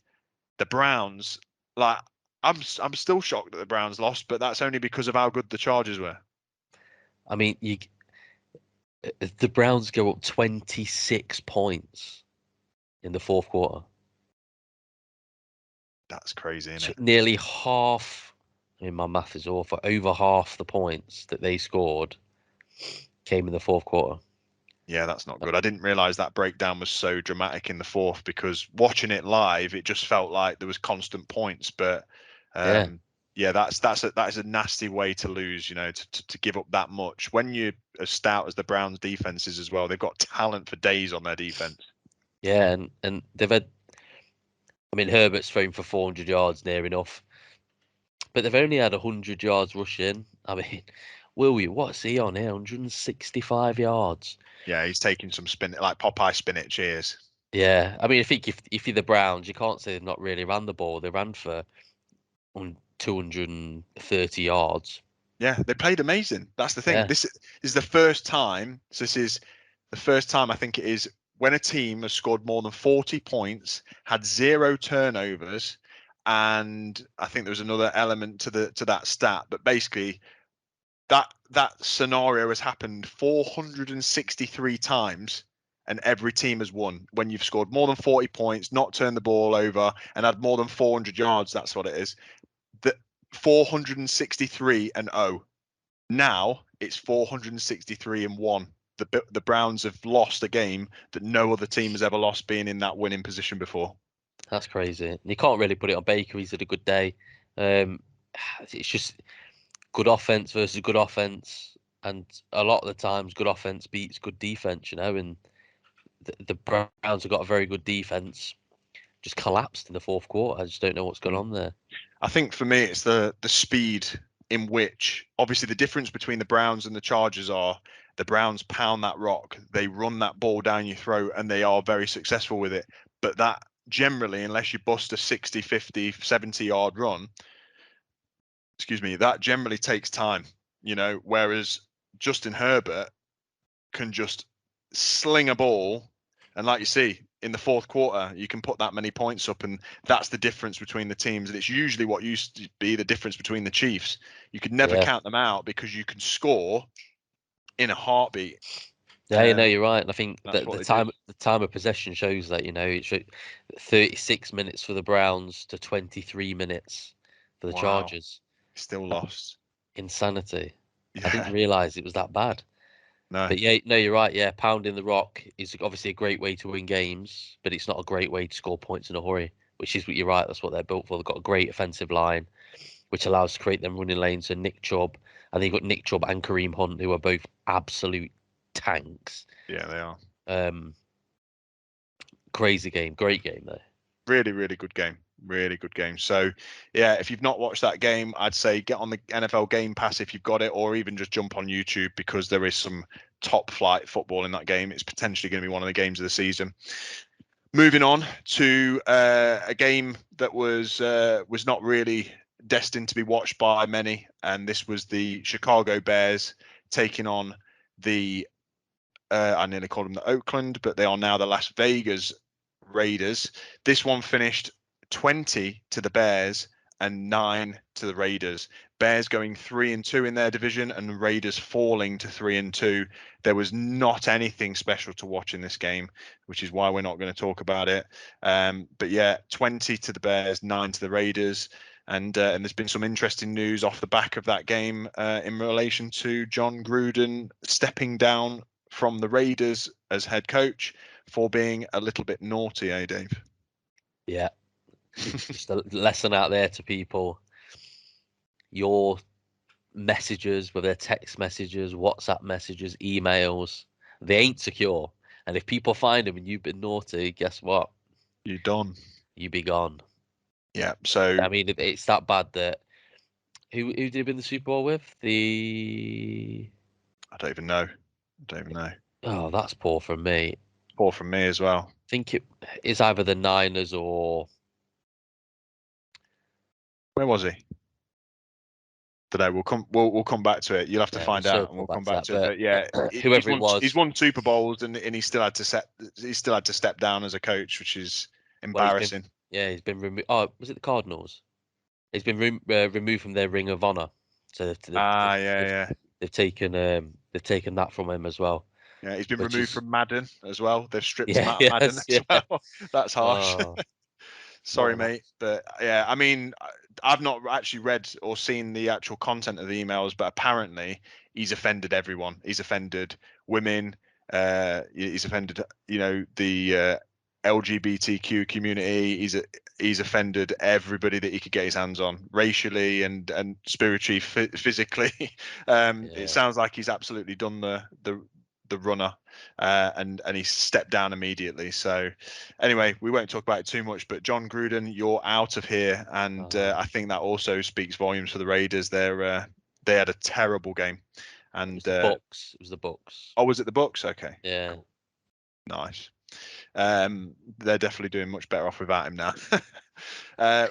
Speaker 1: the Browns, like, I'm still shocked that the Browns lost, but that's only because of how good the Chargers were.
Speaker 2: I mean, the Browns go up 26 points in the fourth quarter.
Speaker 1: That's crazy, isn't it?
Speaker 2: Nearly half. I mean, my math is awful. Over half the points that they scored came in the fourth quarter.
Speaker 1: Yeah, that's not good. I didn't realize that breakdown was so dramatic in the fourth, because watching it live, it just felt like there was constant points. But
Speaker 2: Yeah.
Speaker 1: yeah, that is a nasty way to lose. To give up that much when you're as stout as the Browns' defense is as well. They've got talent for days on their defense.
Speaker 2: Yeah, and they've had. I mean, Herbert's thrown for 400 yards near enough, but they've only had 100 yards rushing. I mean, what's he on here? 165 yards.
Speaker 1: Yeah, he's taking some spin, like Popeye spinach ears.
Speaker 2: Yeah, I mean, I think if you're the Browns, you can't say they've not really ran the ball. They ran for 230 yards.
Speaker 1: Yeah, they played amazing. That's the thing.
Speaker 2: Yeah,
Speaker 1: This is the first time. So this is the first time, I think it is, when a team has scored more than 40 points, had 0 turnovers, and I think there was another element to that stat. But basically, that scenario has happened 463 times, and every team has won when you've scored more than 40 points, not turned the ball over, and had more than 400 yards. That's what it is. The 463 and 0. Now it's 463 and 1. The Browns have lost a game that no other team has ever lost, being in that winning position before.
Speaker 2: that's crazy. You can't really put it on Baker. He's had a good day. It's just good offense versus good offense, and a lot of the times, good offense beats good defense. And the Browns have got a very good defense. Just collapsed in the fourth quarter. I just don't know what's going on there.
Speaker 1: I think for me, it's the speed in which, obviously, the difference between the Browns and the Chargers are the Browns pound that rock, they run that ball down your throat, and they are very successful with it. But that generally, unless you bust a 60, 50, 70-yard run, that generally takes time, whereas Justin Herbert can just sling a ball, and like you see in the fourth quarter, you can put that many points up, and that's the difference between the teams. And it's usually what used to be the difference between the Chiefs. You could never count them out because you can score in a heartbeat.
Speaker 2: Yeah, you're right. And I think that
Speaker 1: the
Speaker 2: time of possession shows that, it's 36 minutes for the Browns to 23 minutes for the
Speaker 1: Wow,
Speaker 2: Chargers.
Speaker 1: still lost.
Speaker 2: Insanity. I didn't
Speaker 1: Yeah,
Speaker 2: realize it was that bad.
Speaker 1: no.
Speaker 2: But yeah, no, you're right. Yeah, pounding the rock is obviously a great way to win games, but it's not a great way to score points in a hurry, which is what you're right. That's what they're built for. They've got a great offensive line, which allows to create them running lanes. So Nick Chubb, and then you've got Nick Chubb and Kareem Hunt, who are both absolute tanks.
Speaker 1: Yeah, they are.
Speaker 2: Crazy game, great game though.
Speaker 1: Really, really good game. Really good game. So, yeah, if you've not watched that game, I'd say get on the NFL Game Pass if you've got it, or even just jump on YouTube, because there is some top flight football in that game. It's potentially going to be one of the games of the season. Moving on to a game that was not really destined to be watched by many, and this was the Chicago Bears taking on the I nearly called them the Oakland, but they are now the Las Vegas Raiders. This one finished 20 to the Bears and 9 to the Raiders. Bears going 3-2 in their division, and Raiders falling to 3-2. There was not anything special to watch in this game, which is why we're not going to talk about it. But yeah, 20 to the Bears, 9 to the Raiders. And there's been some interesting news off the back of that game in relation to John Gruden stepping down from the Raiders as head coach for being a little bit naughty, Dave?
Speaker 2: Yeah, just a lesson out there to people. your messages, whether they're text messages, WhatsApp messages, emails, they ain't secure. And if people find them and you've been naughty, guess what?
Speaker 1: You're done.
Speaker 2: You be gone.
Speaker 1: Yeah. So
Speaker 2: I mean, it's that bad that who did he win the Super Bowl with?
Speaker 1: I don't even know.
Speaker 2: Oh, that's poor from me.
Speaker 1: Poor from me as well.
Speaker 2: I think it is either the Niners or
Speaker 1: Where was he? Today we'll come back to it. You'll have to find out, and we'll come back to it. But yeah,
Speaker 2: whoever it was,
Speaker 1: he's won Super Bowls, and he still had to step down as a coach, which is embarrassing.
Speaker 2: He's been removed. Oh, was it the Cardinals? He's been removed from their Ring of Honor. So they've taken that from him as well.
Speaker 1: Yeah, he's been removed from Madden as well. They've stripped him out
Speaker 2: of
Speaker 1: of Madden as well. That's harsh.
Speaker 2: Oh,
Speaker 1: Sorry, mate. But yeah, I mean, I've not actually read or seen the actual content of the emails, but apparently he's offended everyone. He's offended women. He's offended, the LGBTQ community. He's offended everybody that he could get his hands on, racially and spiritually, physically. It sounds like he's absolutely done the runner, and he stepped down immediately. So anyway, we won't talk about it too much, but John Gruden, you're out of here, and I think that also speaks volumes for the Raiders. They had a terrible game, and
Speaker 2: it was the Bucs.
Speaker 1: Oh, was it the Bucs? Okay,
Speaker 2: yeah,
Speaker 1: cool. Nice. They're definitely doing much better off without him now.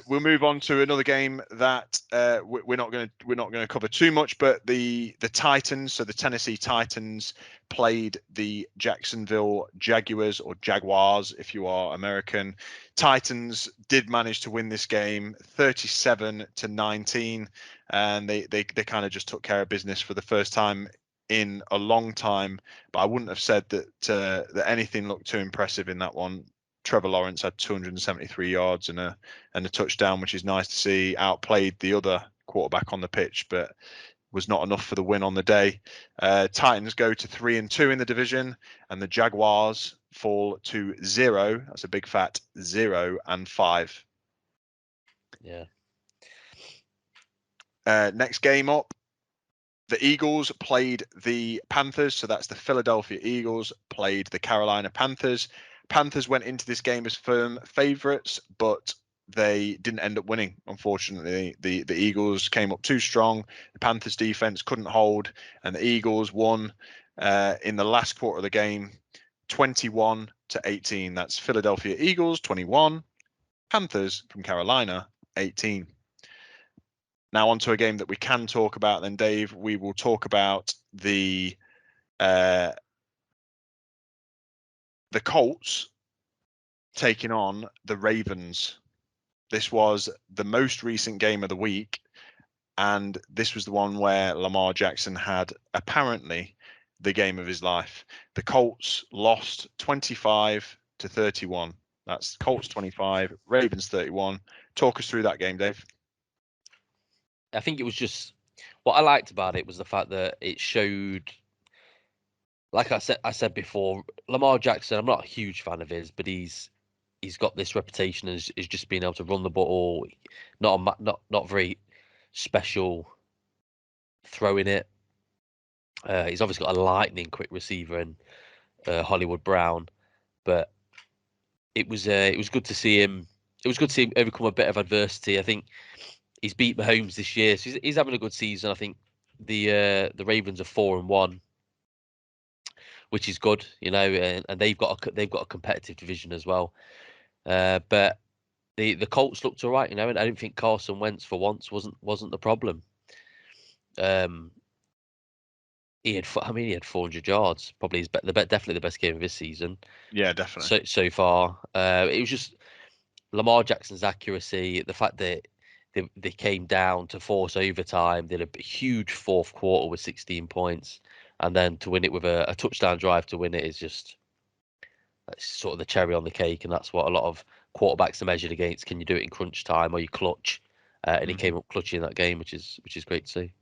Speaker 1: We'll move on to another game that we're not going to cover too much, but the Titans, so the Tennessee Titans played the Jacksonville Jaguars, or Jaguars if you are American. Titans did manage to win this game 37-19, and they kind of just took care of business for the first time in a long time, but I wouldn't have said that anything looked too impressive in that one. Trevor Lawrence had 273 yards and a touchdown, which is nice to see. Outplayed the other quarterback on the pitch, but was not enough for the win on the day. Titans go to 3-2 in the division, and the Jaguars fall to 0. That's a big fat 0-5.
Speaker 2: Yeah.
Speaker 1: Next game up, the Eagles played the Panthers. So that's the Philadelphia Eagles played the Carolina Panthers. Panthers went into this game as firm favourites, but they didn't end up winning. Unfortunately, the Eagles came up too strong. The Panthers defense couldn't hold, and the Eagles won in the last quarter of the game, 21-18. That's Philadelphia Eagles 21, Panthers from Carolina 18. Now on to a game that we can talk about then, Dave. We will talk about the Colts taking on the Ravens. This was the most recent game of the week, and this was the one where Lamar Jackson had apparently the game of his life. The Colts lost 25-31. That's Colts 25, Ravens 31. Talk us through that game, Dave.
Speaker 2: I think it was just what I liked about it was the fact that it showed, like I said before, Lamar Jackson. I'm not a huge fan of his, but he's got this reputation as just being able to run the ball, not very special throwing it. He's obviously got a lightning quick receiver in Hollywood Brown, but it was good to see him. It was good to see him overcome a bit of adversity. I think he's beat Mahomes this year, so he's having a good season. I think the Ravens are 4-1, which is good, and they've got a competitive division as well. But the Colts looked all right, and I don't think Carson Wentz for once wasn't the problem. He had 400 yards, probably definitely the best game of his season.
Speaker 1: Yeah, definitely.
Speaker 2: So far, it was just Lamar Jackson's accuracy, the fact that they came down to force overtime, did a huge fourth quarter with 16 points, and then to win it with a touchdown drive to win it is just sort of the cherry on the cake, and that's what a lot of quarterbacks are measured against. Can you do it in crunch time, or you clutch? And he came up clutching in that game, which is great to see.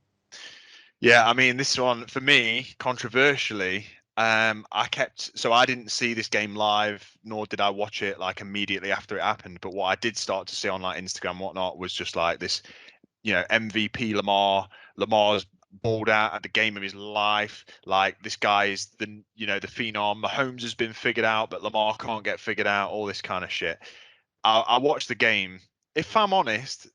Speaker 1: Yeah, I mean, this one for me, controversially, I didn't see this game live, nor did I watch it like immediately after it happened. But what I did start to see on like Instagram and whatnot was just like this MVP Lamar's balled out at the game of his life. Like, this guy is the phenom. Mahomes has been figured out, but Lamar can't get figured out. All this kind of shit. I watched the game. If I'm honest,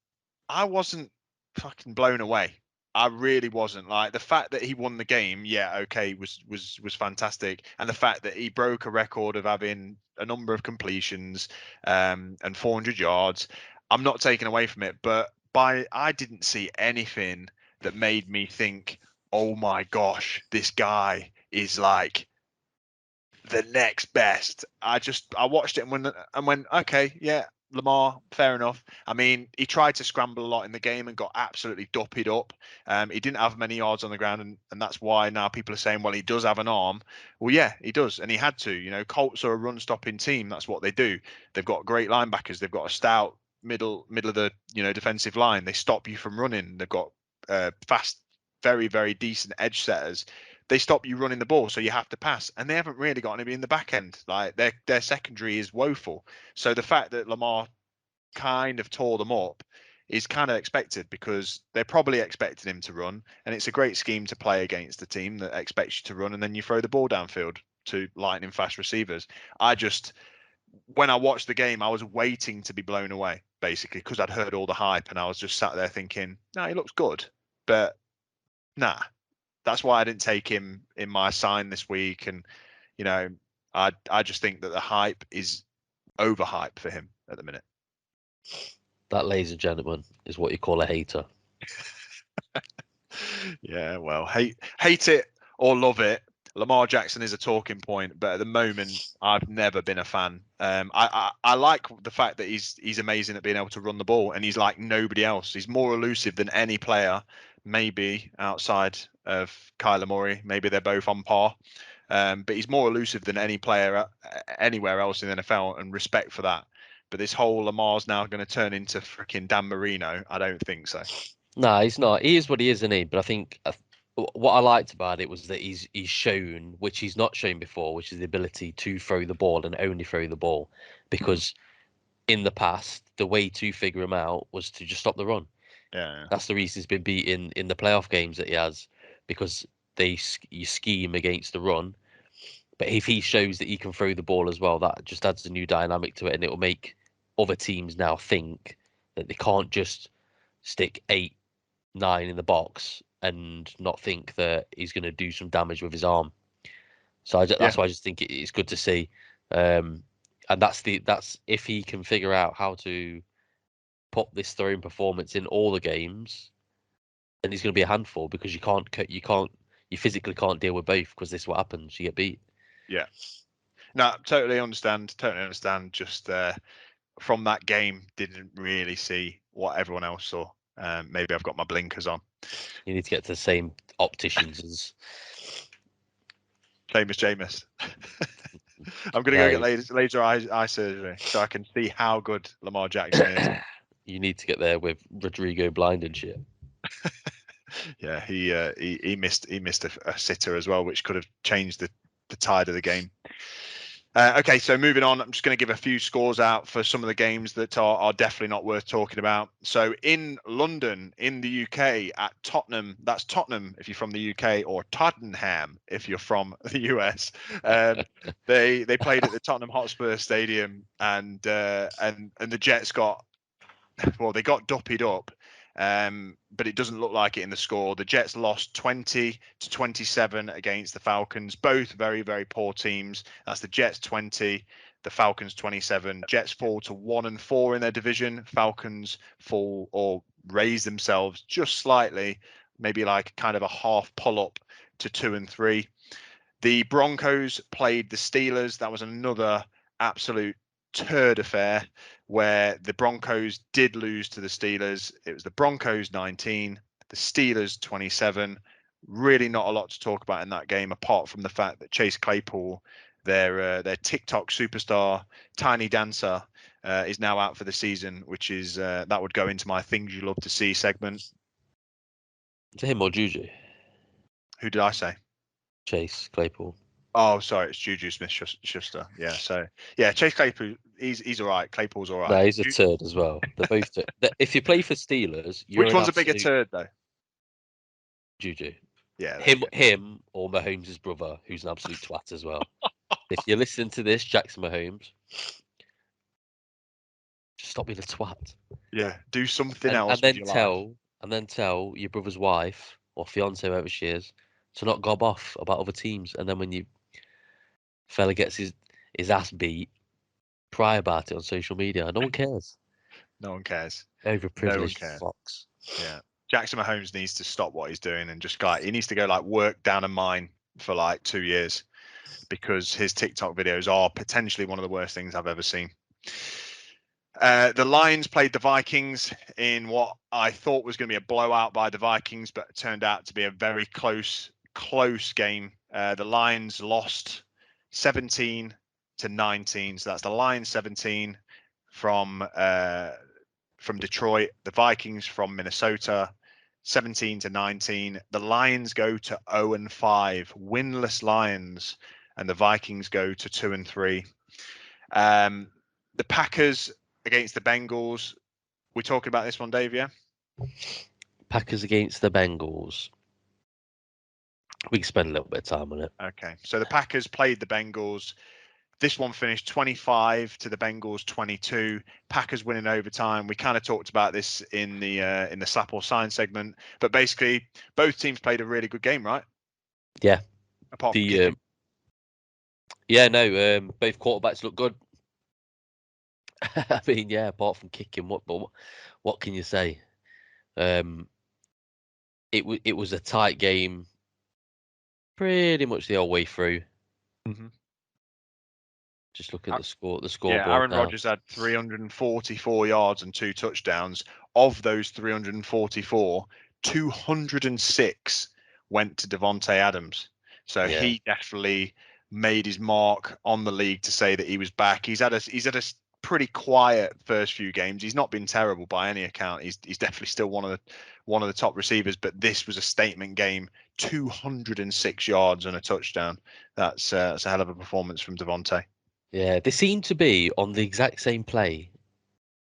Speaker 1: I wasn't fucking blown away. I really wasn't. Like, the fact that he won the game, yeah, okay, was fantastic, and the fact that he broke a record of having a number of completions, and 400 yards, I'm not taking away from it. But I didn't see anything that made me think, oh my gosh, this guy is like the next best. I watched it and went, okay, yeah, Lamar, fair enough. I mean, he tried to scramble a lot in the game and got absolutely duppied up. He didn't have many yards on the ground, and that's why now people are saying, well, he does have an arm. Well, yeah, he does, and he had to. Colts are a run-stopping team. That's what they do. They've got great linebackers. They've got a stout middle of the defensive line. They stop you from running. They've got fast, very, very decent edge setters. They stop you running the ball, so you have to pass, and they haven't really got anybody in the back end. Like, their secondary is woeful. So the fact that Lamar kind of tore them up is kind of expected, because they're probably expecting him to run, and it's a great scheme to play against a team that expects you to run, and then you throw the ball downfield to lightning fast receivers. When I watched the game, I was waiting to be blown away, basically, because I'd heard all the hype, and I was just sat there thinking, no, he looks good, but nah. That's why I didn't take him in my sign this week, and I just think that the hype is overhype for him at the minute.
Speaker 2: That, ladies and gentlemen, is what you call a hater.
Speaker 1: Yeah, well, hate it or love it, Lamar Jackson is a talking point, but at the moment, I've never been a fan. I like the fact that he's amazing at being able to run the ball, and he's like nobody else. He's more elusive than any player, maybe outside of Kyler Murray. Maybe they're both on par. But he's more elusive than any player anywhere else in the NFL, and respect for that. But this whole Lamar's now going to turn into freaking Dan Marino, I don't think so.
Speaker 2: No, he's not. He is what he is, isn't he? But I think what I liked about it was that he's shown, which he's not shown before, which is the ability to throw the ball and only throw the ball. Because in the past, the way to figure him out was to just stop the run.
Speaker 1: Yeah.
Speaker 2: That's the reason he's been beaten in the playoff games that he has, because you scheme against the run. But if he shows that he can throw the ball as well, that just adds a new dynamic to it, and it will make other teams now think that they can't just stick 8-9 in the box and not think that he's going to do some damage with his arm. So that's why I just think it's good to see, and that's if he can figure out how to put this throwing performance in all the games, then he's going to be a handful, because you physically can't deal with both, because this is what happens. You get beat.
Speaker 1: Yeah. No, totally understand. Just from that game, didn't really see what everyone else saw. Maybe I've got my blinkers on.
Speaker 2: You need to get to the same opticians as
Speaker 1: Jameis. I'm going to go get laser eye surgery so I can see how good Lamar Jackson is.
Speaker 2: You need to get there with Rodrigo blind and shit.
Speaker 1: Yeah, he missed a sitter as well, which could have changed the tide of the game. Okay, so moving on, I'm just going to give a few scores out for some of the games that are definitely not worth talking about. So in London, in the UK, at Tottenham, that's Tottenham if you're from the UK, or Tottenham if you're from the US. They played at the Tottenham Hotspur Stadium, and the Jets got duppied up. But it doesn't look like it in the score. The Jets lost 20-27 against the Falcons. Both very, very poor teams. That's the Jets 20, the Falcons 27. Jets fall to 1-4 in their division. Falcons fall or raise themselves just slightly, maybe like kind of a half pull up to 2-3. The Broncos played the Steelers. That was another absolute turd affair, where the Broncos did lose to the Steelers. It was the Broncos 19, the Steelers 27. Really not a lot to talk about in that game, apart from the fact that Chase Claypool, their TikTok superstar, Tiny Dancer, is now out for the season, which is that would go into my things you love to see segment.
Speaker 2: To him or Juju?
Speaker 1: Who did I say?
Speaker 2: Chase Claypool.
Speaker 1: Oh, sorry, it's Juju Smith-Schuster. Yeah, so yeah, Chase Claypool, he's all right. Claypool's all
Speaker 2: No,
Speaker 1: right.
Speaker 2: he's a turd as well. They're both. If you play for Steelers, you're
Speaker 1: Which
Speaker 2: an
Speaker 1: one's a bigger
Speaker 2: absolute
Speaker 1: turd, though?
Speaker 2: Juju.
Speaker 1: Yeah, there you
Speaker 2: Him,
Speaker 1: go.
Speaker 2: him, or Mahomes' brother, who's an absolute twat as well. If you're listening to this, Jackson Mahomes, just stop being a twat.
Speaker 1: Yeah, do something
Speaker 2: and
Speaker 1: else
Speaker 2: and
Speaker 1: with
Speaker 2: then
Speaker 1: your life.
Speaker 2: tell your brother's wife or fiance, whoever she is, to not gob off about other teams. And then when you fella gets his ass beat, cry about it on social media. No one cares.
Speaker 1: No one cares. No one
Speaker 2: Overprivileged
Speaker 1: cares.
Speaker 2: fox.
Speaker 1: Yeah, Jackson Mahomes needs to stop what he's doing and just he needs to go like work down a mine for like 2 years, because his TikTok videos are potentially one of the worst things I've ever seen. The Lions played the Vikings in what I thought was going to be a blowout by the Vikings, but it turned out to be a very close game. The Lions lost 17-19, so that's the Lions 17 from Detroit, the Vikings from Minnesota 17-19. The Lions go to 0-5, winless Lions, and the Vikings go to 2-3. The Packers against the Bengals. We're talking about this one, Dave, yeah?
Speaker 2: Packers against the Bengals. We can spend a little bit of time on it.
Speaker 1: Okay. So the Packers played the Bengals. This one finished 25 to the Bengals 22. Packers winning overtime. We kind of talked about this in the slap or sign segment, but basically both teams played a really good game, right?
Speaker 2: Yeah.
Speaker 1: Apart from kicking.
Speaker 2: Both quarterbacks look good. I mean, yeah, apart from kicking, what can you say? It was a tight game, pretty much the whole way through.
Speaker 1: Mm-hmm.
Speaker 2: Just looking at the
Speaker 1: Yeah,
Speaker 2: scoreboard
Speaker 1: Aaron
Speaker 2: now.
Speaker 1: Rodgers had 344 yards and 2 touchdowns. Of those 344, 206 went to Devontae Adams. So
Speaker 2: Yeah.
Speaker 1: he definitely made his mark on the league to say that he was back. He's had a pretty quiet first few games. He's not been terrible by any account. He's definitely still one of the top receivers, but this was a statement game. 206 yards and a touchdown. That's a hell of a performance from Devontae.
Speaker 2: Yeah, they seem to be on the exact same play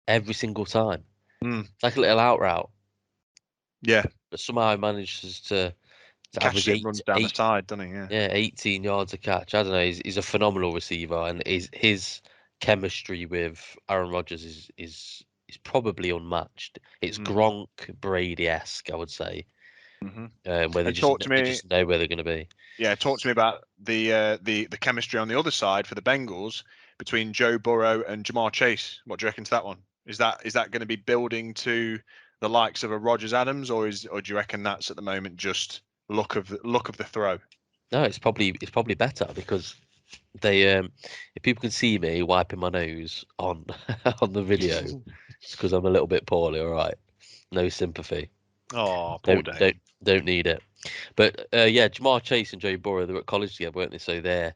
Speaker 2: every single time.
Speaker 1: Mm.
Speaker 2: It's like a little out route.
Speaker 1: Yeah.
Speaker 2: But somehow he manages to
Speaker 1: Catches
Speaker 2: average
Speaker 1: it and runs down the side, doesn't he? Yeah.
Speaker 2: 18 yards a catch. I don't know. He's a phenomenal receiver, and his chemistry with Aaron Rodgers is probably unmatched. It's Gronk Brady-esque, I would say,
Speaker 1: Mm-hmm.
Speaker 2: where
Speaker 1: And talk to
Speaker 2: they
Speaker 1: me.
Speaker 2: just know where they're going to be.
Speaker 1: Yeah, talk to me about the chemistry on the other side for the Bengals between Joe Burrow and Jamar Chase. What do you reckon to that one? Is that going to be building to the likes of a Rodgers Adams, or do you reckon that's at the moment just look of the throw?
Speaker 2: No, it's probably better because they if people can see me wiping my nose on on the video, it's because I'm a little bit poorly. All right, no sympathy.
Speaker 1: Oh, poor Dave.
Speaker 2: Don't need it. But yeah, Jamar Chase and Joe Burrow, they were at college together, weren't they? So their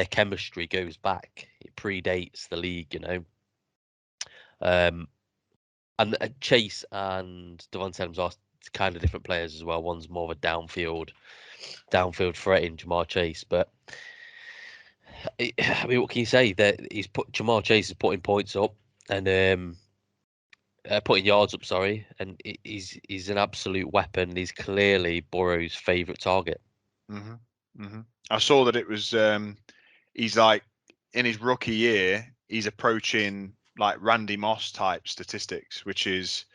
Speaker 2: chemistry goes back. It predates the league, you know. And Chase and Devontae Adams are kind of different players as well. One's more of a downfield threat in Jamar Chase, but I mean, what can you say? That Jamar Chase is putting points up and putting yards up. Sorry, and he's an absolute weapon. He's clearly Burrow's favourite target.
Speaker 1: Mm-hmm. Mm-hmm. I saw that it was he's like in his rookie year, he's approaching like Randy Moss type statistics, which is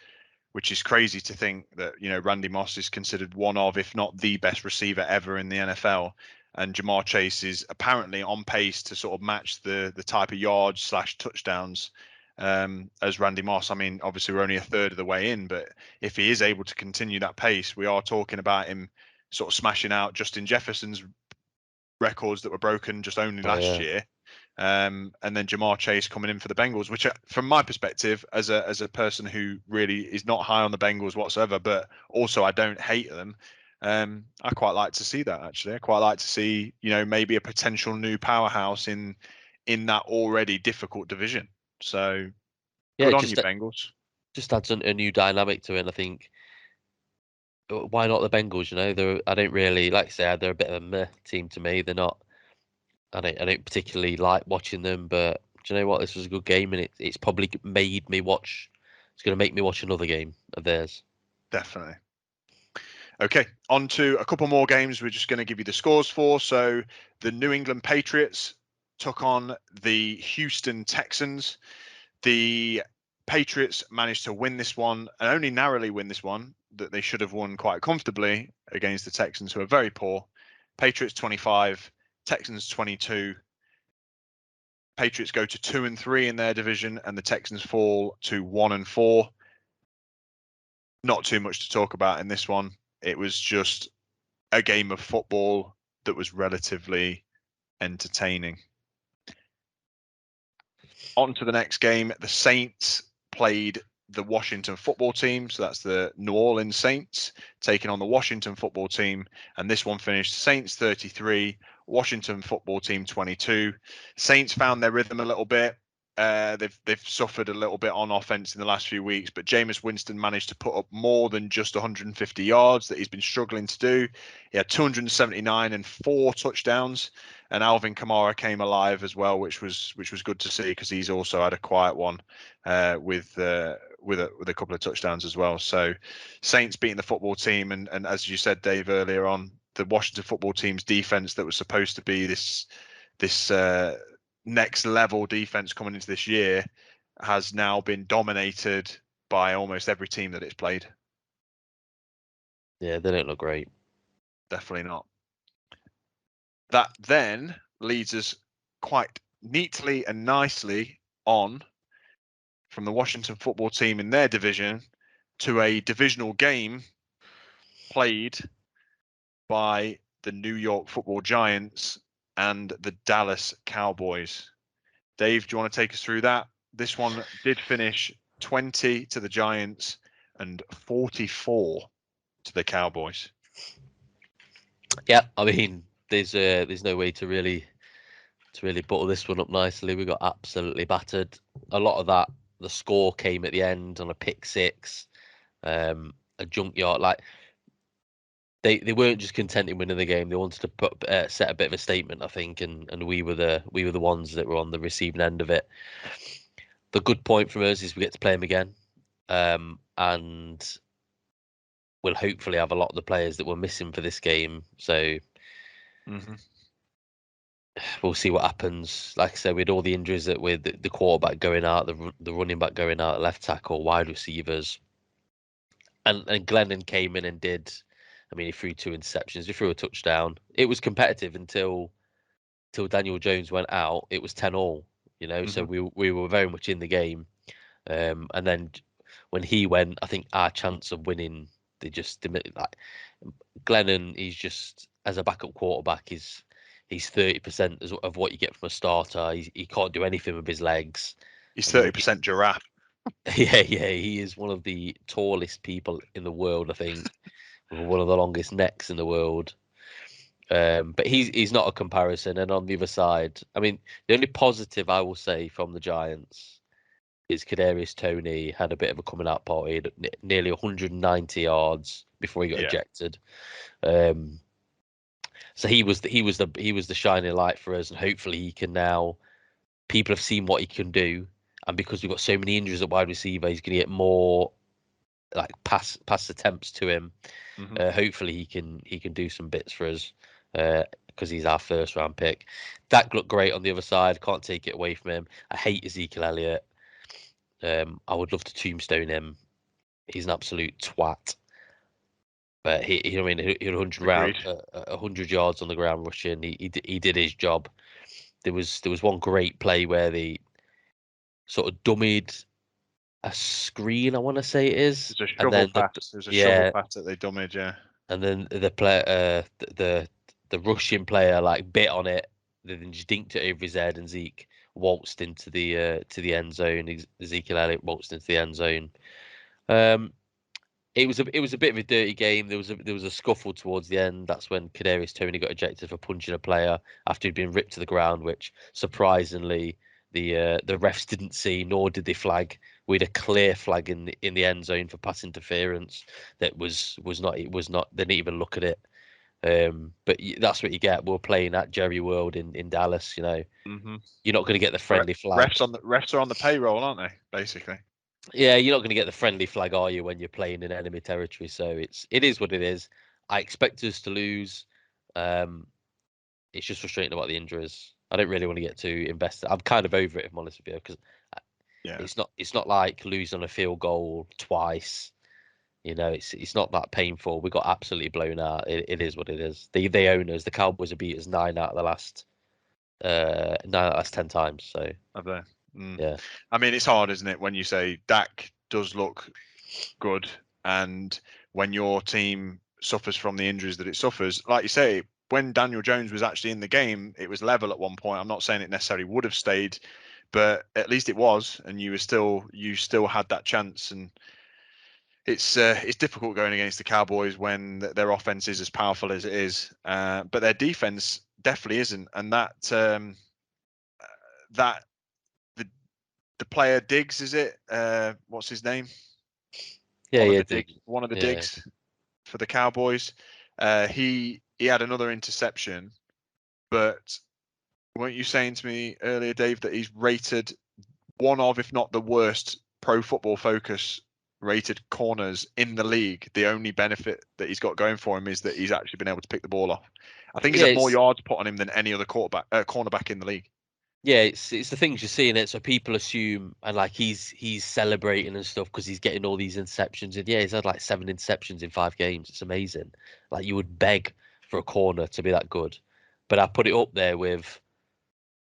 Speaker 1: crazy to think that, you know, Randy Moss is considered one of, if not the best receiver ever in the NFL. And Jamar Chase is apparently on pace to sort of match the type of yards / touchdowns as Randy Moss. I mean, obviously we're only a third of the way in, but if he is able to continue that pace, we are talking about him sort of smashing out Justin Jefferson's records that were broken just only last year. And then Jamar Chase coming in for the Bengals, which, from my perspective, as a person who really is not high on the Bengals whatsoever, but also I don't hate them. I quite like to see that, actually. I quite like to see, you know, maybe a potential new powerhouse in that already difficult division. So
Speaker 2: Yeah,
Speaker 1: good on you, Bengals.
Speaker 2: Just adds a new dynamic to it. And I think why not the Bengals? You know, I don't really like I say they're a bit of a meh team to me. They're not don't particularly like watching them, but do you know what? This was a good game, and it's probably made me watch. It's going to make me watch another game of theirs.
Speaker 1: Definitely. Okay, on to a couple more games we're just going to give you the scores for. So the New England Patriots took on the Houston Texans. The Patriots managed to win this one, and only narrowly win this one, that they should have won quite comfortably against the Texans, who are very poor. Patriots 25, Texans 22. Patriots go to 2-3 in their division, and the Texans fall to 1-4. Not too much to talk about in this one. It was just a game of football that was relatively entertaining. On to the next game. The Saints played the Washington football team. So that's the New Orleans Saints taking on the Washington football team. And this one finished Saints 33, Washington football team 22. Saints found their rhythm a little bit. They've suffered a little bit on offense in the last few weeks, but Jameis Winston managed to put up more than just 150 yards that he's been struggling to do. He had 279 and 4 touchdowns, and Alvin Kamara came alive as well, which was good to see, because he's also had a quiet one with a couple of touchdowns as well. So Saints beating the football team, and as you said, Dave, earlier on, the Washington football team's defense that was supposed to be this next level defense coming into this year has now been dominated by almost every team that it's played.
Speaker 2: Yeah, they don't look great.
Speaker 1: Definitely not. That then leads us quite neatly and nicely on from the Washington football team in their division to a divisional game played by the New York Football Giants and the Dallas Cowboys. Dave, do you want to take us through that? This one did finish 20 to the Giants and 44 to the Cowboys.
Speaker 2: Yeah, I mean, there's no way to really butter this one up nicely. We got absolutely battered. A lot of that, the score came at the end on a pick six, a junkyard. Like they weren't just content in winning the game. They wanted to set a bit of a statement, I think, and we were the ones that were on the receiving end of it. The good point from us is we get to play them again, and we'll hopefully have a lot of the players that were missing for this game. So we'll see what happens. Like I said, with all the injuries, that with the quarterback going out, the running back going out, left tackle, wide receivers, and Glennon came in and did. I mean, he threw 2 interceptions. He threw a touchdown. It was competitive until Daniel Jones went out. It was 10-all. You know, so we were very much in the game. And then when he went, I think our chance of winning, they just like Glennon. He's just, as a backup quarterback, he's 30% of what you get from a starter. He can't do anything with his legs.
Speaker 1: He's 30% giraffe.
Speaker 2: Yeah, he is one of the tallest people in the world, I think, with one of the longest necks in the world. But he's not a comparison. And on the other side, I mean, the only positive I will say from the Giants is Kadarius Toney had a bit of a coming out party. He had nearly 190 yards before he got ejected. So he was the shining light for us, and hopefully he can now. People have seen what he can do, and because we've got so many injuries at wide receiver, he's going to get more like pass attempts to him. Hopefully he can do some bits for us because he's our first round pick. Dak looked great on the other side. Can't take it away from him. I hate Ezekiel Elliott. I would love to tombstone him. He's an absolute twat. But he had 100 yards on the ground rushing. He did his job. There was one great play where they sort of dummied a screen, I want to say it is.
Speaker 1: There's a shovel pass. There's a shovel pass that they dummied, yeah.
Speaker 2: And then the player, the Russian player, like bit on it, then just dinked it over his head, and Zeke waltzed into the end zone. Ezekiel Elliott waltzed into the end zone. It was a bit of a dirty game. There was a scuffle towards the end. That's when Kadarius Toney got ejected for punching a player after he'd been ripped to the ground, which surprisingly the refs didn't see, nor did they flag. We had a clear flag in the end zone for pass interference that was not. They didn't even look at it. But that's what you get. We're playing at Jerry World in Dallas. You know, you're not going to get the friendly flag.
Speaker 1: Refs are on the payroll, aren't they? Basically.
Speaker 2: Yeah, you're not going to get the friendly flag, are you, when you're playing in enemy territory? So it is what it is. I expect us to lose. It's just frustrating about the injuries. I don't really want to get too invested. I'm kind of over it, if I'm honest with you, because it's not like losing a field goal twice. You know, it's not that painful. We got absolutely blown out. It is what it is. They own us. The Cowboys have beat us 10 times. So
Speaker 1: Have they?
Speaker 2: yeah.
Speaker 1: I mean, it's hard, isn't it, when you say Dak does look good, and when your team suffers from the injuries that it suffers, like you say, when Daniel Jones was actually in the game, it was level at one point. I'm not saying it necessarily would have stayed, but at least it was, and you still had that chance. And it's difficult going against the Cowboys when their offense is as powerful as it is, but their defense definitely isn't. And that the player Diggs, is it? What's his name?
Speaker 2: Yeah,
Speaker 1: One of the Diggs for the Cowboys. He had another interception, but weren't you saying to me earlier, Dave, that he's rated one of, if not the worst, Pro Football Focus rated corners in the league? The only benefit that he's got going for him is that he's actually been able to pick the ball off. I think he's had more yards put on him than any other cornerback in the league.
Speaker 2: Yeah, it's the things you see in it. So people assume, and like he's celebrating and stuff because he's getting all these interceptions. And yeah, he's had like 7 interceptions in 5 games. It's amazing. Like you would beg for a corner to be that good. But I put it up there with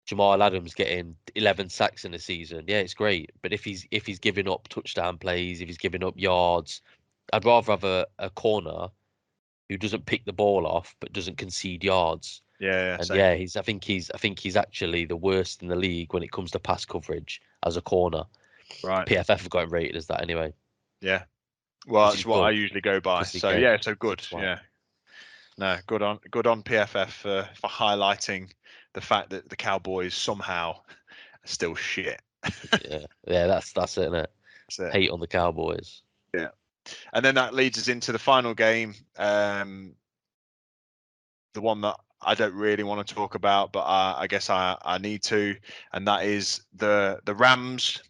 Speaker 2: Jamal Adams getting 11 sacks in a season. Yeah, it's great. But if he's giving up touchdown plays, if he's giving up yards, I'd rather have a corner who doesn't pick the ball off but doesn't concede yards.
Speaker 1: Yeah,
Speaker 2: And
Speaker 1: same.
Speaker 2: yeah, I think he's actually the worst in the league when it comes to pass coverage as a corner.
Speaker 1: Right.
Speaker 2: PFF have got him rated as that anyway.
Speaker 1: Yeah. Well, that's what I usually go by. So yeah, so good. Yeah. No, good on PFF for highlighting the fact that the Cowboys somehow are still shit.
Speaker 2: yeah, that's it, isn't it? Hate on the Cowboys.
Speaker 1: Yeah. And then that leads us into the final game, the one that I don't really want to talk about, but I guess I need to, and that is the Rams.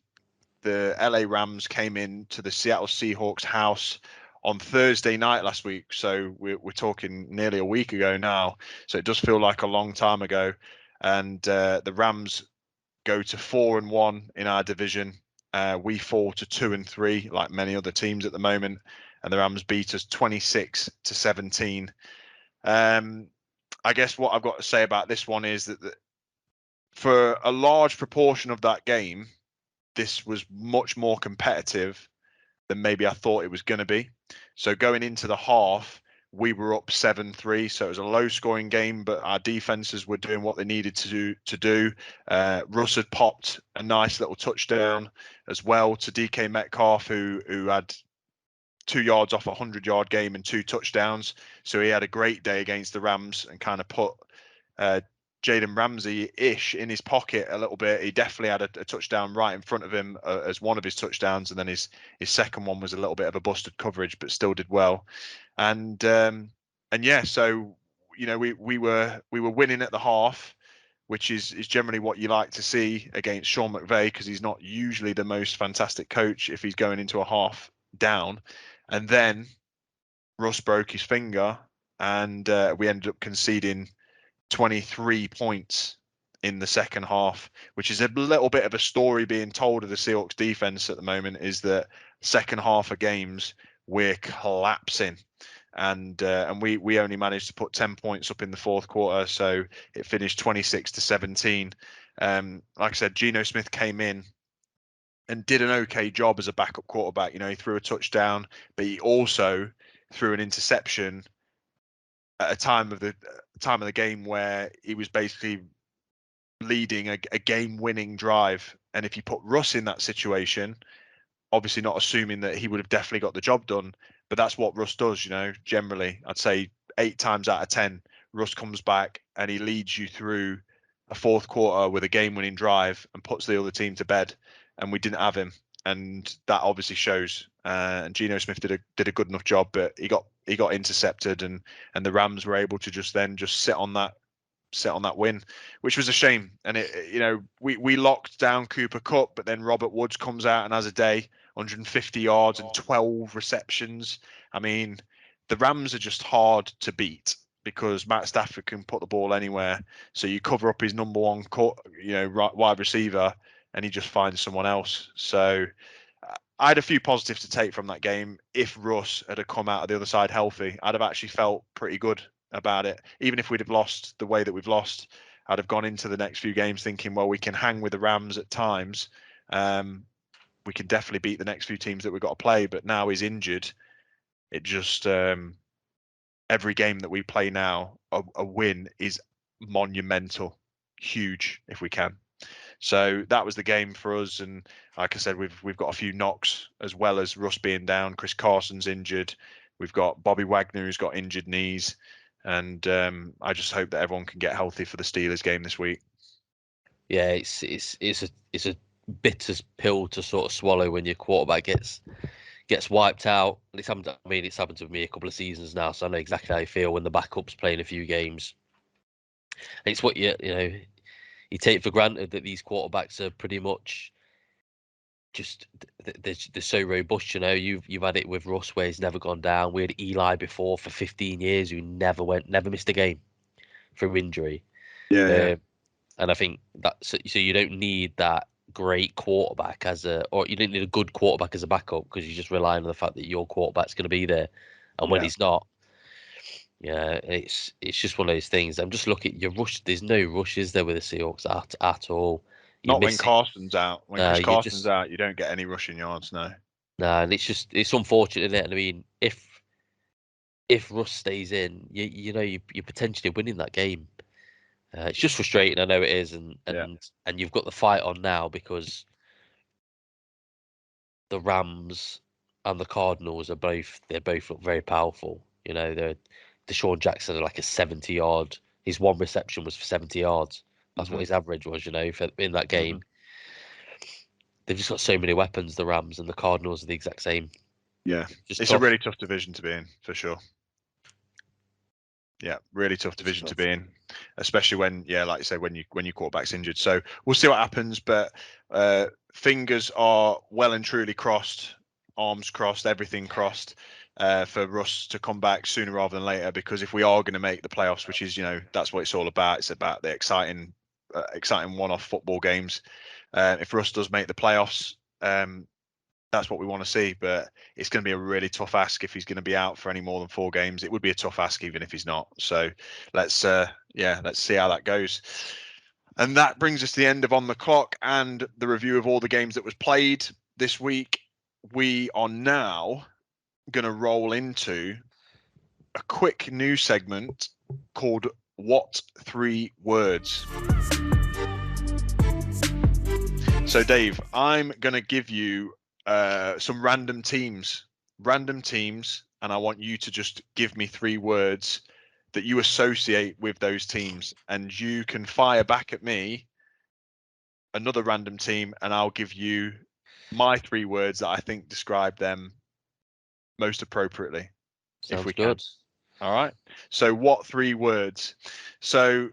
Speaker 1: The LA Rams came in to the Seattle Seahawks house on Thursday night last week. So we're talking nearly a week ago now. So it does feel like a long time ago. And the Rams go to 4-1 in our division. We fall to 2-3, like many other teams at the moment. And the Rams beat us 26-17. I guess what I've got to say about this one is that for a large proportion of that game, this was much more competitive than maybe I thought it was going to be. So going into the half, we were up 7-3. So it was a low scoring game, but our defenses were doing what they needed to do. Russ had popped a nice little touchdown as well to DK Metcalf, who had 2 yards off a 100-yard game and 2 touchdowns. So he had a great day against the Rams and kind of put Jaden Ramsey-ish in his pocket a little bit. He definitely had a touchdown right in front of him as one of his touchdowns, and then his second one was a little bit of a busted coverage, but still did well. And yeah, so you know we were winning at the half, which is generally what you like to see against Sean McVay, because he's not usually the most fantastic coach if he's going into a half down. And then Russ broke his finger, and we ended up conceding 23 points in the second half, which is a little bit of a story being told of the Seahawks defense at the moment, is that second half of games we're collapsing, and we only managed to put 10 points up in the fourth quarter, so it finished 26-17. Like I said, Geno Smith came in and did an okay job as a backup quarterback. You know, he threw a touchdown, but he also threw an interception at a time of the game where he was basically leading a game-winning drive. And if you put Russ in that situation, obviously not assuming that he would have definitely got the job done, but that's what Russ does. You know, generally, I'd say 8 times out of 10, Russ comes back and he leads you through a fourth quarter with a game-winning drive and puts the other team to bed. And we didn't have him. and that obviously shows. And Geno Smith did a good enough job, but he got intercepted, and the Rams were able to just sit on that win, which was a shame. And we locked down Cooper Kupp, but then Robert Woods comes out and has a day, 150 yards and 12 receptions. I mean, the Rams are just hard to beat because Matt Stafford can put the ball anywhere. So you cover up his number one, wide receiver, and he just finds someone else. So I had a few positives to take from that game. If Russ had come out of the other side healthy, I'd have actually felt pretty good about it. Even if we'd have lost the way that we've lost, I'd have gone into the next few games thinking, well, we can hang with the Rams at times. We can definitely beat the next few teams that we've got to play. But now he's injured. It just every game that we play now, a win is monumental, huge if we can. So that was the game for us. And like I said, we've got a few knocks as well as Russ being down. Chris Carson's injured. We've got Bobby Wagner who's got injured knees. And I just hope that everyone can get healthy for the Steelers game this week.
Speaker 2: Yeah, it's a bitter pill to sort of swallow when your quarterback gets wiped out. It's happened to me a couple of seasons now, so I know exactly how you feel when the backup's playing a few games. It's what you take for granted that these quarterbacks are pretty much just they're so robust. You've had it with Russ where he's never gone down. We had Eli before for 15 years who never missed a game from injury.
Speaker 1: Yeah.
Speaker 2: And I think that so you don't need that great quarterback or you don't need a good quarterback as a backup because you're just relying on the fact that your quarterback's going to be there, and when he's not, it's just one of those things. I'm just looking at your rush. There's no rushes there with the Seahawks at all.
Speaker 1: Not when Carson's out. When Chris Carson's out, you don't get any rushing yards. No,
Speaker 2: and it's unfortunate, isn't it? And I mean, if Russ stays in, you're potentially winning that game. It's just frustrating. I know it is, and you've got the fight on now because the Rams and the Cardinals both look very powerful. They're Deshaun Jackson are like a 70-yard. His one reception was for 70 yards. That's what his average was. In that game, they've just got so many weapons. The Rams and the Cardinals are the exact same.
Speaker 1: Yeah, it's a really tough division to be in for sure. Yeah, really tough division to be in, especially when, like you say, when your quarterback's injured. So we'll see what happens, but fingers are well and truly crossed, arms crossed, everything crossed for Russ to come back sooner rather than later. Because if we are going to make the playoffs, which is, that's what it's all about. It's about the exciting one-off football games. If Russ does make the playoffs, that's what we want to see, but it's going to be a really tough ask if he's going to be out for any more than 4 games. It would be a tough ask even if he's not. So let's see how that goes. And that brings us to the end of On the Clock and the review of all the games that was played this week. We are now going to roll into a quick news segment called What 3 Words. So Dave, I'm going to give you some random teams, and I want you to just give me 3 words that you associate with those teams, and you can fire back at me another random team, and I'll give you my 3 words that I think describe them most appropriately.
Speaker 2: Sounds
Speaker 1: if we
Speaker 2: good.
Speaker 1: Can. All right. So what 3 words? So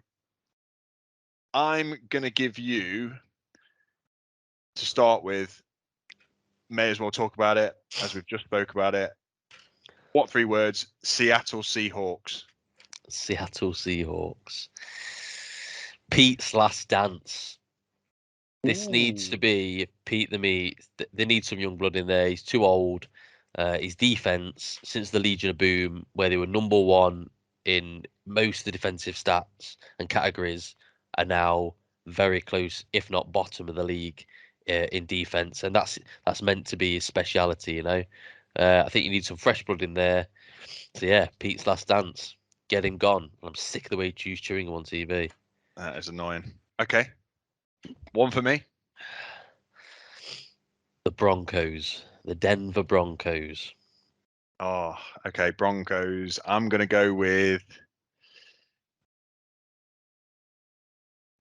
Speaker 1: I'm gonna give you, to start with, may as well talk about it as we've just spoke about it. What 3 words? Seattle Seahawks.
Speaker 2: Seattle Seahawks. Pete's last dance. This needs to be Pete the Meat. They need some young blood in there. He's too old. His defense, since the Legion of Boom, where they were number 1 in most of the defensive stats and categories, are now very close, if not bottom of the league in defense, and that's meant to be his speciality. I think you need some fresh blood in there. So yeah, Pete's last dance. Get him gone. I'm sick of the way he chews chewing on TV.
Speaker 1: That is annoying. Okay. One for me.
Speaker 2: The Broncos. The Denver Broncos.
Speaker 1: Oh, okay. Broncos. I'm going to go with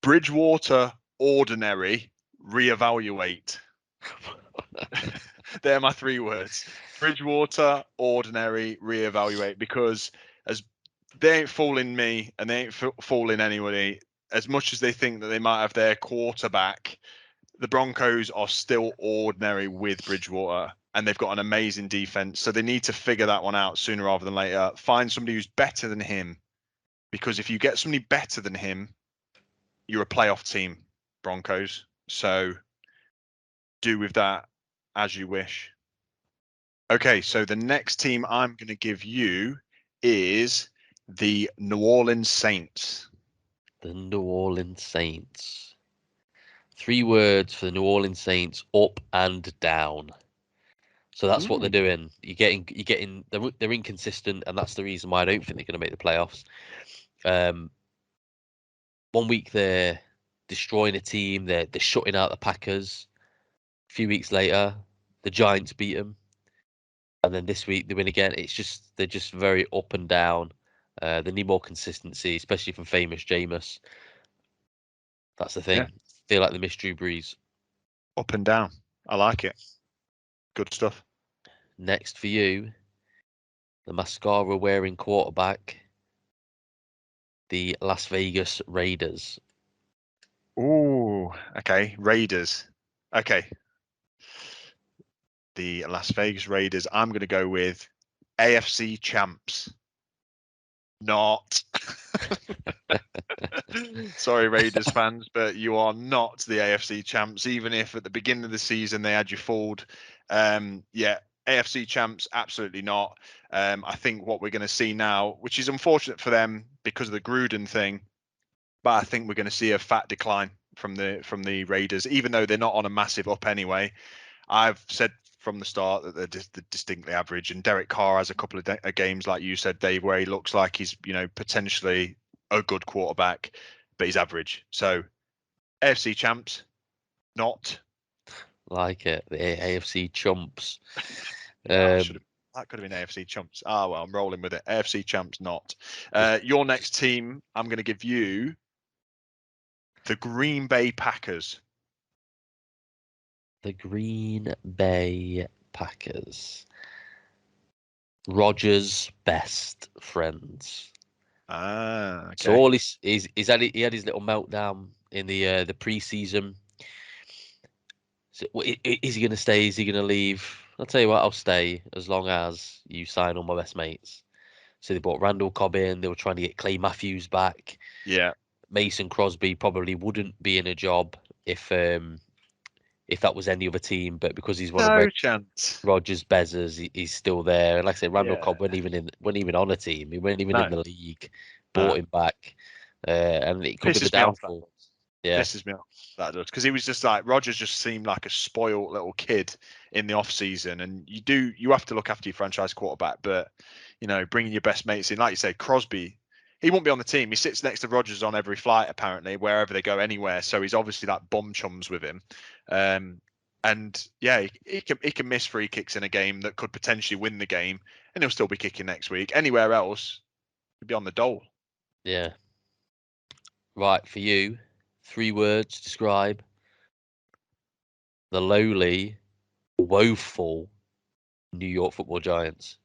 Speaker 1: Bridgewater Ordinary Reevaluate. They're my 3 words. Bridgewater, ordinary, reevaluate, because as they ain't fooling me and they ain't fooling anybody. As much as they think that they might have their quarterback, the Broncos are still ordinary with Bridgewater, and they've got an amazing defense. So they need to figure that one out sooner rather than later. Find somebody who's better than him, because if you get somebody better than him, you're a playoff team, Broncos. So do with that as you wish. Okay, so the next team I'm going to give you is the New Orleans Saints.
Speaker 2: The New Orleans Saints. 3 words for the New Orleans Saints: up and down. So that's what they're doing. They're inconsistent, and that's the reason why I don't think they're going to make the playoffs. 1 week they're destroying a team, they're shutting out the Packers. A few weeks later, the Giants beat them, and then this week they win again. They're just very up and down. They need more consistency, especially from famous Jameis. That's the thing.
Speaker 1: Yeah.
Speaker 2: Feel like they missed Drew Brees.
Speaker 1: Up and down. I like it. Good stuff.
Speaker 2: Next for you, the mascara wearing quarterback, the Las Vegas Raiders.
Speaker 1: Ooh, okay. Raiders. Okay. The Las Vegas Raiders. I'm going to go with AFC champs. Not. Sorry, Raiders fans, but you are not the AFC champs, even if at the beginning of the season they had you fooled. Yeah, AFC champs, absolutely not. I think what we're going to see now, which is unfortunate for them because of the Gruden thing, but I think we're going to see a fat decline from the Raiders, even though they're not on a massive up anyway. I've said from the start that they're distinctly average, and Derek Carr has a couple of games, like you said, Dave, where he looks like he's potentially a good quarterback, but he's average. So AFC champs, not.
Speaker 2: Like it, the AFC chumps.
Speaker 1: Yeah, that could have been AFC chumps. Well, I'm rolling with it. AFC champs, not. Your next team, I'm going to give you the Green Bay Packers.
Speaker 2: The Green Bay Packers. Rodgers' best friends.
Speaker 1: Okay.
Speaker 2: So all he had his little meltdown in the preseason. So, is he going to stay? Is he going to leave? I'll tell you what, I'll stay as long as you sign all my best mates. So they brought Randall Cobb in. They were trying to get Clay Matthews back.
Speaker 1: Yeah.
Speaker 2: Mason Crosby probably wouldn't be in a job if that was any other team, but because he's one of
Speaker 1: chance.
Speaker 2: Rodgers' bezzers, he's still there. And like I say, Randall
Speaker 1: Yeah.
Speaker 2: Cobb wasn't even on a team. He wasn't even in the league. Bought him back, and it could be the downfall. Yeah,
Speaker 1: pisses me off, that does, because he was just like, Rodgers just seemed like a spoiled little kid in the off season, and you have to look after your franchise quarterback, but bringing your best mates in, like you say, Crosby, he won't be on the team. He sits next to Rodgers on every flight apparently, wherever they go, anywhere. So he's obviously like bum chums with him, and yeah, he can miss free kicks in a game that could potentially win the game, and he'll still be kicking next week. Anywhere else, he'd be on the dole.
Speaker 2: Yeah. Right, for you, 3 words describe the lowly, woeful New York Football Giants.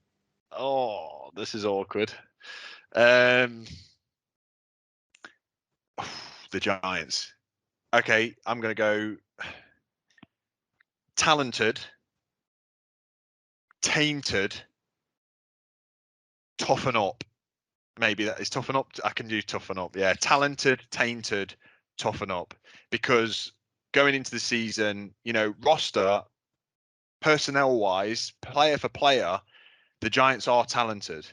Speaker 1: Oh, this is awkward. The Giants. Okay, I'm going to go talented, tainted, toughen up. Maybe that is toughen up. I can do toughen up. Yeah, talented, tainted, toughen up. Because going into the season, roster, personnel wise, player for player, the Giants are talented.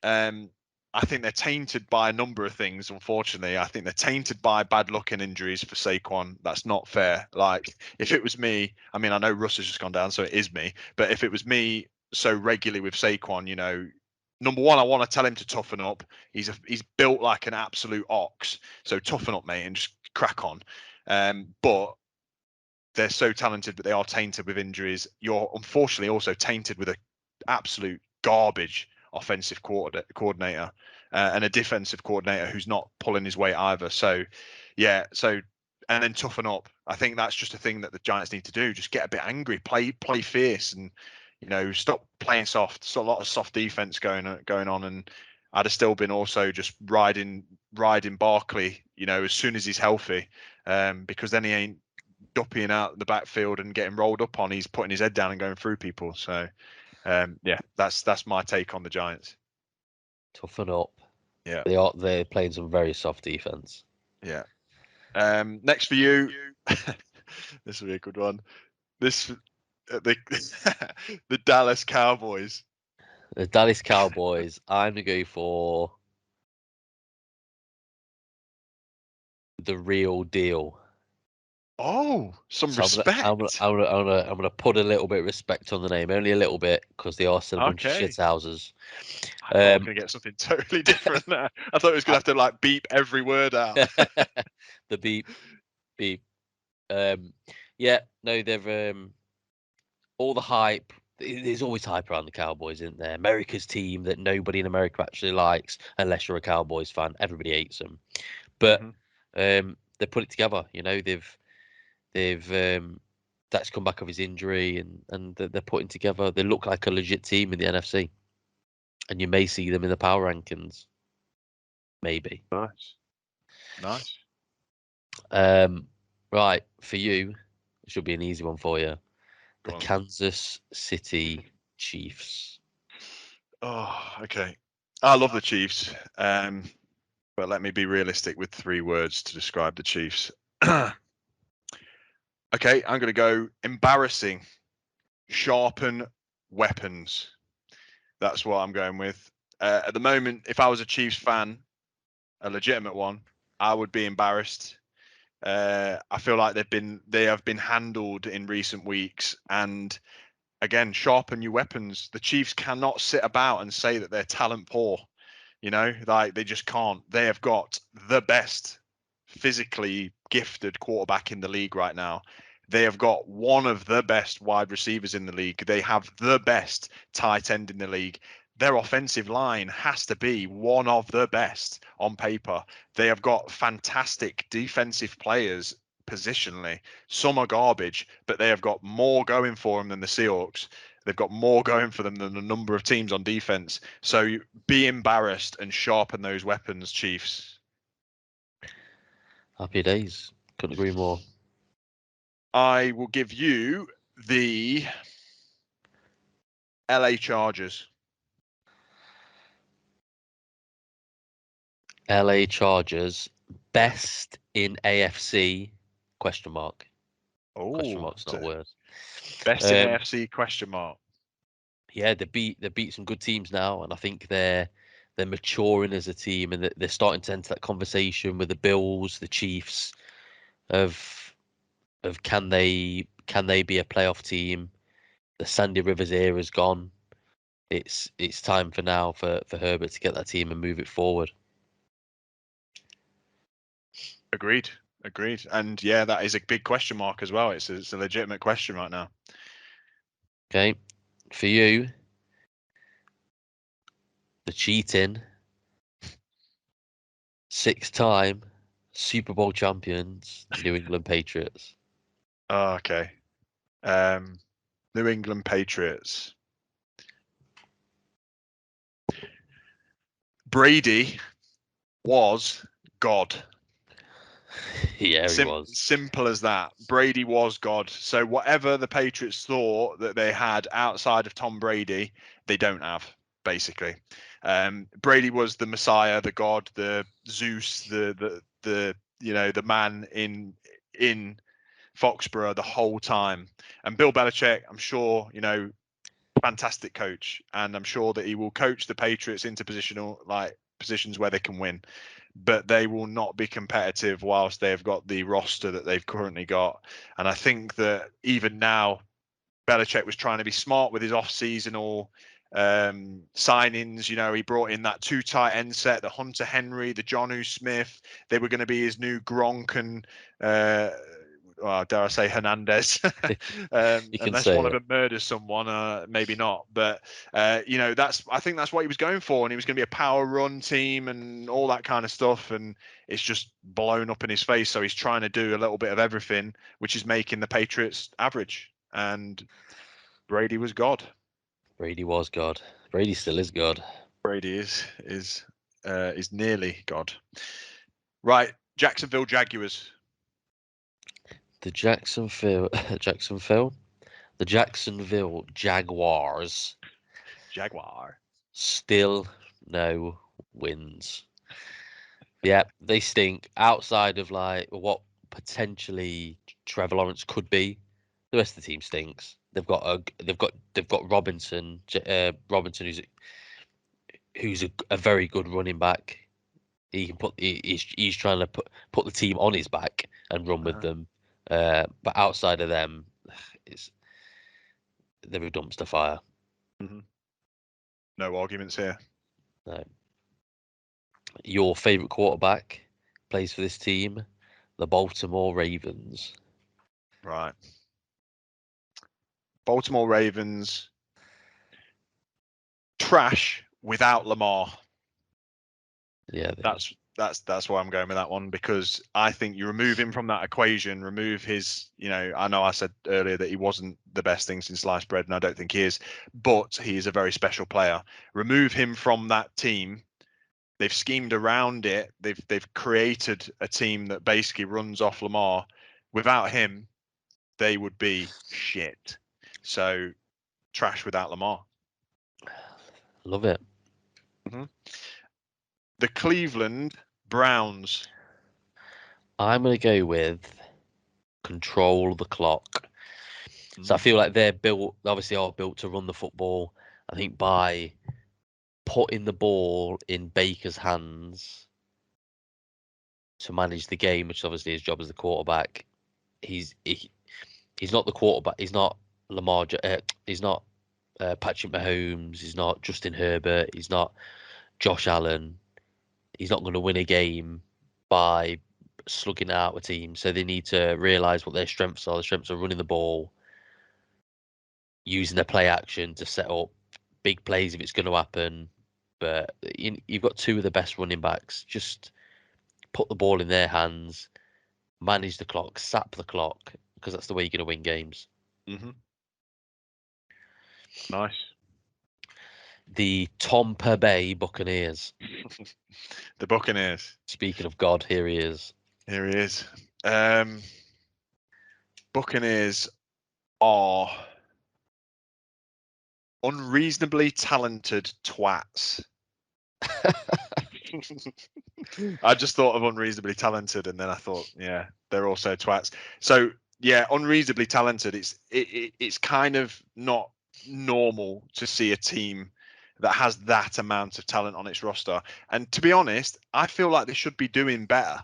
Speaker 1: I think they're tainted by a number of things, unfortunately. I think they're tainted by bad luck and injuries for Saquon. That's not fair. Like, if it was me, I mean, I know Russ has just gone down, so it is me. But if it was me so regularly with Saquon, number one, I want to tell him to toughen up. He's built like an absolute ox. So toughen up, mate, and just crack on. But they're so talented, but they are tainted with injuries. You're unfortunately also tainted with an absolute garbage offensive coordinator and a defensive coordinator who's not pulling his weight either. So, yeah, so and then toughen up. I think that's just a thing that the Giants need to do. Just get a bit angry, play fierce, and stop playing soft. So a lot of soft defense going on, and I'd have still been also just riding Barkley, as soon as he's healthy, because then he ain't duppying out the backfield and getting rolled up on. He's putting his head down and going through people. So yeah, that's my take on the Giants.
Speaker 2: Toughen up.
Speaker 1: Yeah,
Speaker 2: they're playing some very soft defense.
Speaker 1: yeah. Next for you, this will be a good one. The the Dallas Cowboys.
Speaker 2: The Dallas Cowboys. I'm gonna go for the real deal.
Speaker 1: Oh, some
Speaker 2: So
Speaker 1: respect.
Speaker 2: I'm gonna put a little bit of respect on the name, only a little bit, because they are still a bunch of shithouses.
Speaker 1: I thought I was gonna get something totally different there. I thought it was gonna have to like beep every word out.
Speaker 2: The beep. Yeah, no, they've all the hype. There's always hype around the Cowboys, isn't there? America's team that nobody in America actually likes, unless you're a Cowboys fan. Everybody hates them, but they put it together. They've that's come back of his injury, and they're putting together. They look like a legit team in the NFC, and you may see them in the power rankings. Maybe.
Speaker 1: Nice.
Speaker 2: Right, for you, it should be an easy one for you.
Speaker 1: Go
Speaker 2: The
Speaker 1: on.
Speaker 2: Kansas City Chiefs.
Speaker 1: Oh, okay. I love the Chiefs, but let me be realistic with 3 words to describe the Chiefs. Okay, I'm going to go embarrassing, sharpen weapons. That's what I'm going with. At the moment, if I was a Chiefs fan, a legitimate one, I would be embarrassed. I feel like they have been handled in recent weeks, and again, sharpen your weapons. The Chiefs cannot sit about and say that they're talent poor. Like they just can't. They have got the best physically gifted quarterback in the league right now. They have got one of the best wide receivers in the league. They have the best tight end in the league. Their offensive line has to be one of the best on paper. They have got fantastic defensive players positionally. Some are garbage, but they have got more going for them than the Seahawks. They've got more going for them than a number of teams on defense. So be embarrassed and sharpen those weapons, Chiefs.
Speaker 2: Happy days. Couldn't agree more.
Speaker 1: I will give you the LA Chargers.
Speaker 2: LA Chargers, best in AFC? Question mark. Question
Speaker 1: Oh,
Speaker 2: mark's not a word.
Speaker 1: best in AFC? Question mark.
Speaker 2: Yeah, they beat some good teams now, and I think they're maturing as a team, and they're starting to enter that conversation with the Bills, the Chiefs, of can they be a playoff team? The Sandy Rivers era is gone. It's time for now for Herbert to get that team and move it forward.
Speaker 1: Agreed. And yeah, that is a big question mark as well. It's a legitimate question right now.
Speaker 2: Okay, for you, the cheating 6-time Super Bowl champions, New England Patriots.
Speaker 1: Oh, okay. New England Patriots. Brady was God.
Speaker 2: Yeah, he was.
Speaker 1: Simple as that. Brady was God. So whatever the Patriots thought that they had outside of Tom Brady, they don't have, basically. Brady was the Messiah, the God, the Zeus, the the man in Foxborough the whole time. And Bill Belichick, I'm sure, fantastic coach, and I'm sure that he will coach the Patriots into positions where they can win, but they will not be competitive whilst they've got the roster that they've currently got. And I think that even now, Belichick was trying to be smart with his off-seasonal signings. He brought in that 2 tight end set, the Hunter Henry, the Jonnu Smith. They were going to be his new Gronk and well, dare I say Hernandez,
Speaker 2: You can
Speaker 1: unless
Speaker 2: say
Speaker 1: one of
Speaker 2: it.
Speaker 1: them murders someone, maybe not. But I think that's what he was going for, and he was going to be a power run team and all that kind of stuff, and it's just blown up in his face. So he's trying to do a little bit of everything, which is making the Patriots average. And Brady was God.
Speaker 2: Brady was God. Brady still is God.
Speaker 1: Brady is nearly God. Right, Jacksonville Jaguars.
Speaker 2: The Jacksonville Jaguars
Speaker 1: Jaguar.
Speaker 2: still no wins. Yeah, they stink. Outside of like what potentially Trevor Lawrence could be, the rest of the team stinks. They've got Robinson who's a very good running back. He can he's trying to put the team on his back and run with
Speaker 1: Uh-huh.
Speaker 2: them. But outside of them, it's they're a dumpster fire.
Speaker 1: Mm-hmm. No arguments here.
Speaker 2: No. Your favorite quarterback plays for this team, the Baltimore Ravens.
Speaker 1: Right. Baltimore Ravens. Trash without Lamar.
Speaker 2: Yeah,
Speaker 1: That's why I'm going with that one, because I think you remove him from that equation, remove his, I know I said earlier that he wasn't the best thing since sliced bread, and I don't think he is, but he is a very special player. Remove him from that team. They've schemed around it. They've created a team that basically runs off Lamar. Without him, they would be shit. So trash without Lamar.
Speaker 2: love it.
Speaker 1: Mm-hmm. The Cleveland Browns.
Speaker 2: I'm gonna go with control the clock. So I feel like they're built, obviously, are built to run the football. I think by putting the ball in Baker's hands to manage the game, which is obviously his job as the quarterback, he's not the quarterback. He's not he's not Patrick Mahomes. He's not Justin Herbert. He's not Josh Allen. He's not going to win a game by slugging out a team. So they need to realize what their strengths are. The strengths are running the ball, using their play action to set up big plays if it's going to happen. But you've got two of the best running backs. Just put the ball in their hands, manage the clock, sap the clock, because that's the way you're going to win games.
Speaker 1: Mm-hmm. Nice.
Speaker 2: The Tampa Bay Buccaneers.
Speaker 1: The Buccaneers.
Speaker 2: Speaking of God, here he is.
Speaker 1: Here he is. Buccaneers are unreasonably talented twats. I just thought of unreasonably talented, and then I thought, yeah, they're also twats. So yeah, unreasonably talented. It's kind of not normal to see a team that has that amount of talent on its roster. And to be honest, I feel like they should be doing better,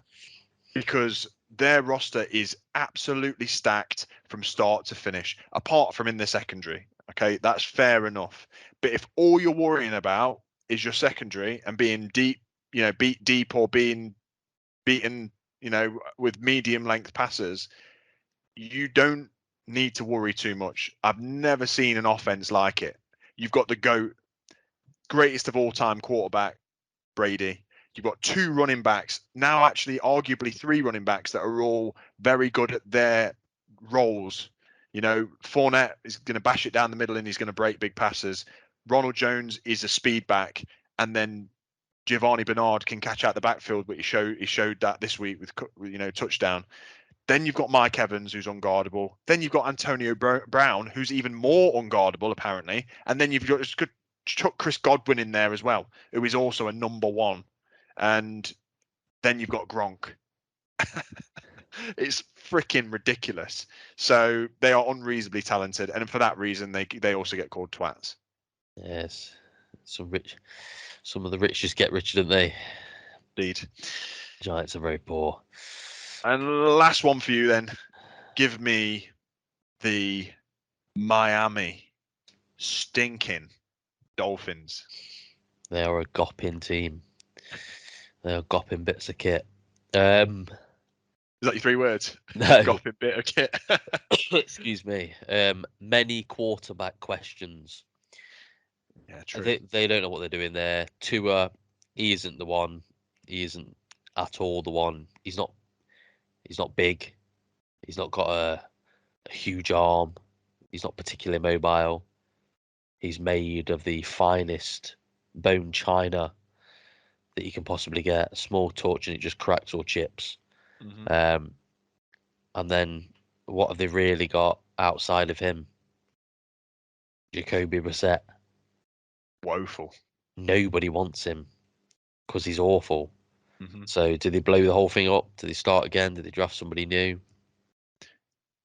Speaker 1: because their roster is absolutely stacked from start to finish, apart from in the secondary. Okay, that's fair enough. But if all you're worrying about is your secondary and being deep, beat deep, or being beaten, with medium length passes, you don't need to worry too much. I've never seen an offense like it. You've got the GOAT, greatest of all time quarterback, Brady. You've got two running backs, now actually arguably three running backs, that are all very good at their roles. Fournette is going to bash it down the middle and he's going to break big passes. Ronald Jones is a speed back, and then Giovanni Bernard can catch out the backfield, but he showed that this week with touchdown. Then you've got Mike Evans, who's unguardable. Then you've got Antonio Brown, who's even more unguardable apparently. And then you've got chuck Chris Godwin in there as well, who is also a number one. And then you've got Gronk. It's freaking ridiculous. So they are unreasonably talented, and for that reason, they also get called twats.
Speaker 2: Yes, some of the rich just get richer, don't they?
Speaker 1: Indeed.
Speaker 2: Giants are very poor.
Speaker 1: And last one for you then. Give me the Miami stinking Dolphins.
Speaker 2: They are a gopping team. They are gopping bits of kit.
Speaker 1: that your 3 words?
Speaker 2: No.
Speaker 1: Goffin bit of kit.
Speaker 2: Excuse me. Many quarterback questions.
Speaker 1: Yeah, true.
Speaker 2: They don't know what they're doing there. Tua, he isn't the one. He isn't at all the one. He's not big. He's not got a huge arm. He's not particularly mobile. He's made of the finest bone china that you can possibly get. A small touch and it just cracks or chips.
Speaker 1: Mm-hmm.
Speaker 2: And then what have they really got outside of him? Jacoby Brissett.
Speaker 1: Woeful.
Speaker 2: Nobody wants him because he's awful.
Speaker 1: Mm-hmm.
Speaker 2: So do they blow the whole thing up? Do they start again? Do they draft somebody new?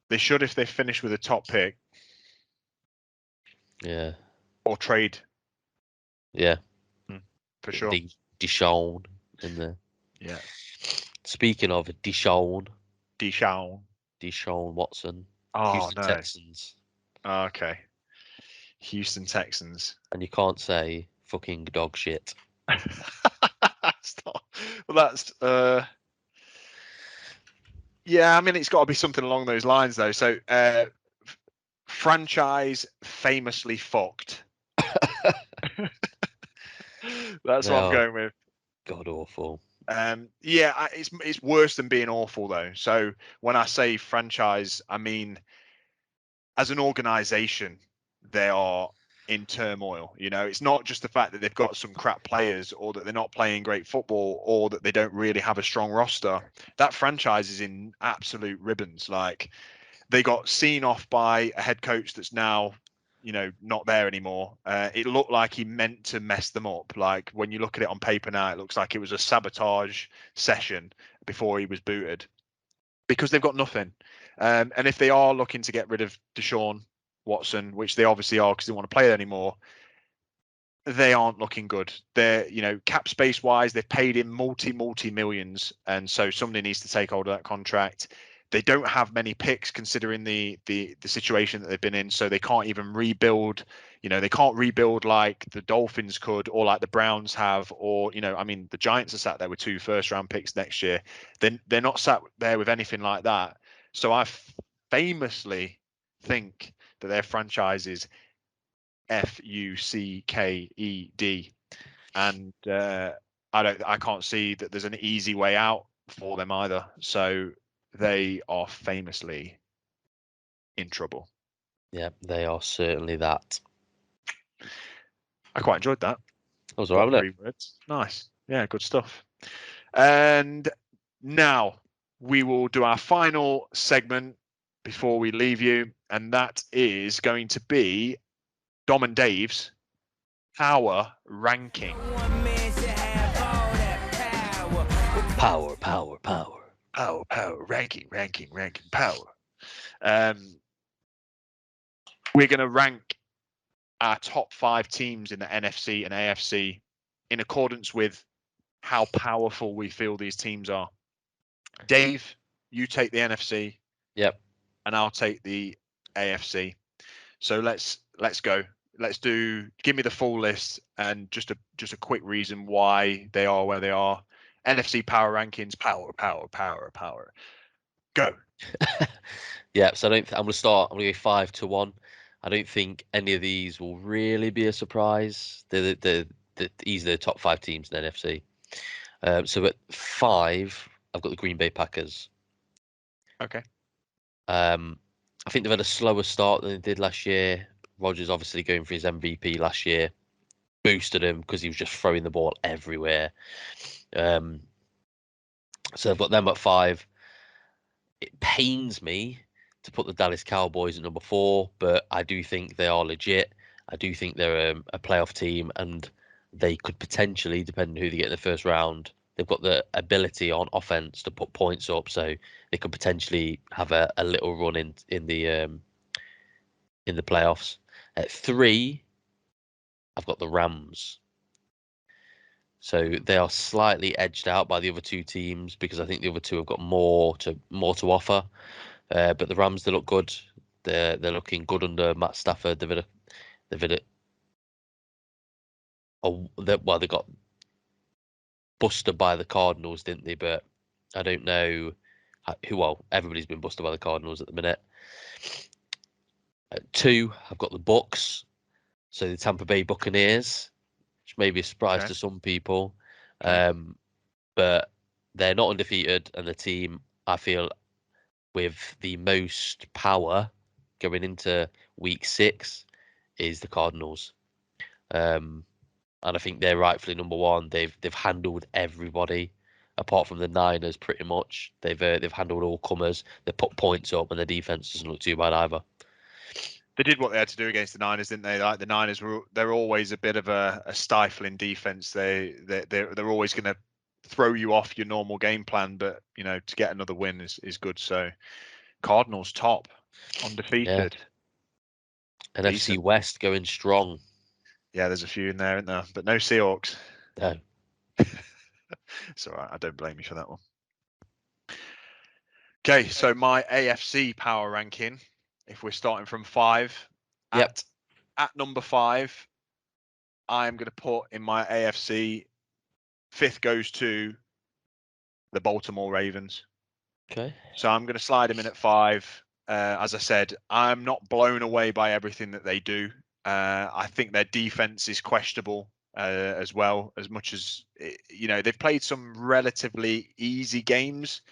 Speaker 1: They should if they finish with a top pick.
Speaker 2: Yeah.
Speaker 1: Or trade.
Speaker 2: Yeah.
Speaker 1: For sure.
Speaker 2: Deshaun in there.
Speaker 1: Yeah.
Speaker 2: Speaking of Deshaun Watson.
Speaker 1: Oh,
Speaker 2: Houston
Speaker 1: no.
Speaker 2: Texans.
Speaker 1: Oh, okay. Houston Texans.
Speaker 2: And you can't say fucking dog shit.
Speaker 1: Stop. Well, that's yeah, I mean it's got to be something along those lines though. So franchise famously fucked. That's what I'm going with.
Speaker 2: God awful.
Speaker 1: Yeah, it's worse than being awful though. So when I say franchise, I mean as an organization, they are in turmoil. You know, it's not just the fact that they've got some crap players or that they're not playing great football or that they don't really have a strong roster. That franchise is in absolute ribbons. Like they got seen off by a head coach that's now, you know, not there anymore. It looked like he meant to mess them up. Like when you look at it on paper now, it looks like it was a sabotage session before he was booted because they've got nothing. And if they are looking to get rid of Deshaun Watson, which they obviously are because they want to play there anymore, they aren't looking good. They're, you know, cap space wise, they've paid him multi millions, and so somebody needs to take hold of that contract. They don't have many picks considering the situation that they've been in, so they can't even rebuild. You know, they can't rebuild like the Dolphins could or like the Browns have, or you know, I mean, the Giants are sat there with 2 first-round picks next year. Then they're not sat there with anything like that. So I famously think that their franchise is fucked, and I can't see that there's an easy way out for them either. So they are famously in trouble.
Speaker 2: Yeah, they are certainly that.
Speaker 1: I quite enjoyed that.
Speaker 2: That was all right, wasn't
Speaker 1: 3 words. Nice. Yeah, good stuff. And now we will do our final segment before we leave you, and that is going to be Dom and Dave's Power Ranking.
Speaker 2: Power.
Speaker 1: Ranking, power. We're going to rank our top 5 teams in the NFC and AFC in accordance with how powerful we feel these teams are. Dave, you take the NFC.
Speaker 2: Yep.
Speaker 1: And I'll take the AFC. So let's go. Give me the full list and just a quick reason why they are where they are. NFC Power Rankings, power. Go.
Speaker 2: Yeah, so I'm gonna start. I'm gonna go 5-1. I don't think any of these will really be a surprise. They're easily the top 5 teams in the NFC. So at 5, I've got the Green Bay Packers.
Speaker 1: Okay.
Speaker 2: I think they've had a slower start than they did last year. Rodgers obviously going for his MVP last year boosted him because he was just throwing the ball everywhere. So I've got them at 5. It pains me to put the Dallas Cowboys at number 4, but I do think they are legit. I do think they're a playoff team, and they could potentially, depending on who they get in the first round, they've got the ability on offense to put points up, so they could potentially have a little run in the playoffs. At 3, I've got the Rams. So they are slightly edged out by the other 2 teams because I think the other 2 have got more to offer. But the Rams, they look good. They're looking good under Matt Stafford. They got busted by the Cardinals, didn't they? But I don't know Well, everybody's been busted by the Cardinals at the minute. 2, I've got the Bucks, so the Tampa Bay Buccaneers, which may be a surprise to some people, but they're not undefeated, and the team, I feel, with the most power going into week 6 is the Cardinals. And I think they're rightfully number 1. They've handled everybody apart from the Niners pretty much. They've handled all comers. They put points up, and the defense doesn't look too bad either.
Speaker 1: They did what they had to do against the Niners, didn't they? Like the Niners they're always a bit of a stifling defense. They're always going to throw you off your normal game plan, but to get another win is good. So Cardinals top, undefeated.
Speaker 2: Yeah. NFC West going strong.
Speaker 1: Yeah, there's a few in there, isn't there? But no Seahawks.
Speaker 2: No.
Speaker 1: It's all right. I don't blame you for that one. Okay, so my AFC power ranking, if we're starting from 5, at number 5, I'm going to put in my AFC, 5th goes to the Baltimore Ravens.
Speaker 2: Okay.
Speaker 1: So I'm going to slide him in at 5. As I said, I'm not blown away by everything that they do. I think their defense is questionable as well, as much as, they've played some relatively easy games.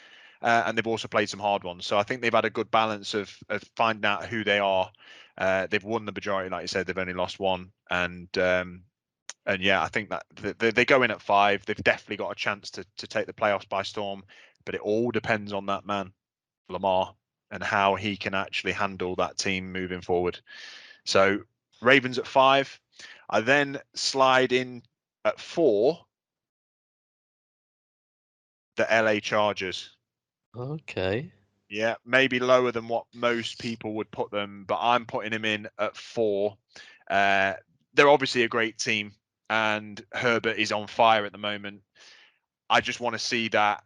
Speaker 1: And they've also played some hard ones. So I think they've had a good balance of finding out who they are. They've won the majority, like you said. They've only lost 1, and yeah, I think that they go in at 5. They've definitely got a chance to take the playoffs by storm. But it all depends on that man, Lamar, and how he can actually handle that team moving forward. So Ravens at 5. I then slide in at 4 the LA Chargers.
Speaker 2: Okay.
Speaker 1: Yeah, maybe lower than what most people would put them, but I'm putting him in at 4. They're obviously a great team, and Herbert is on fire at the moment. I just want to see that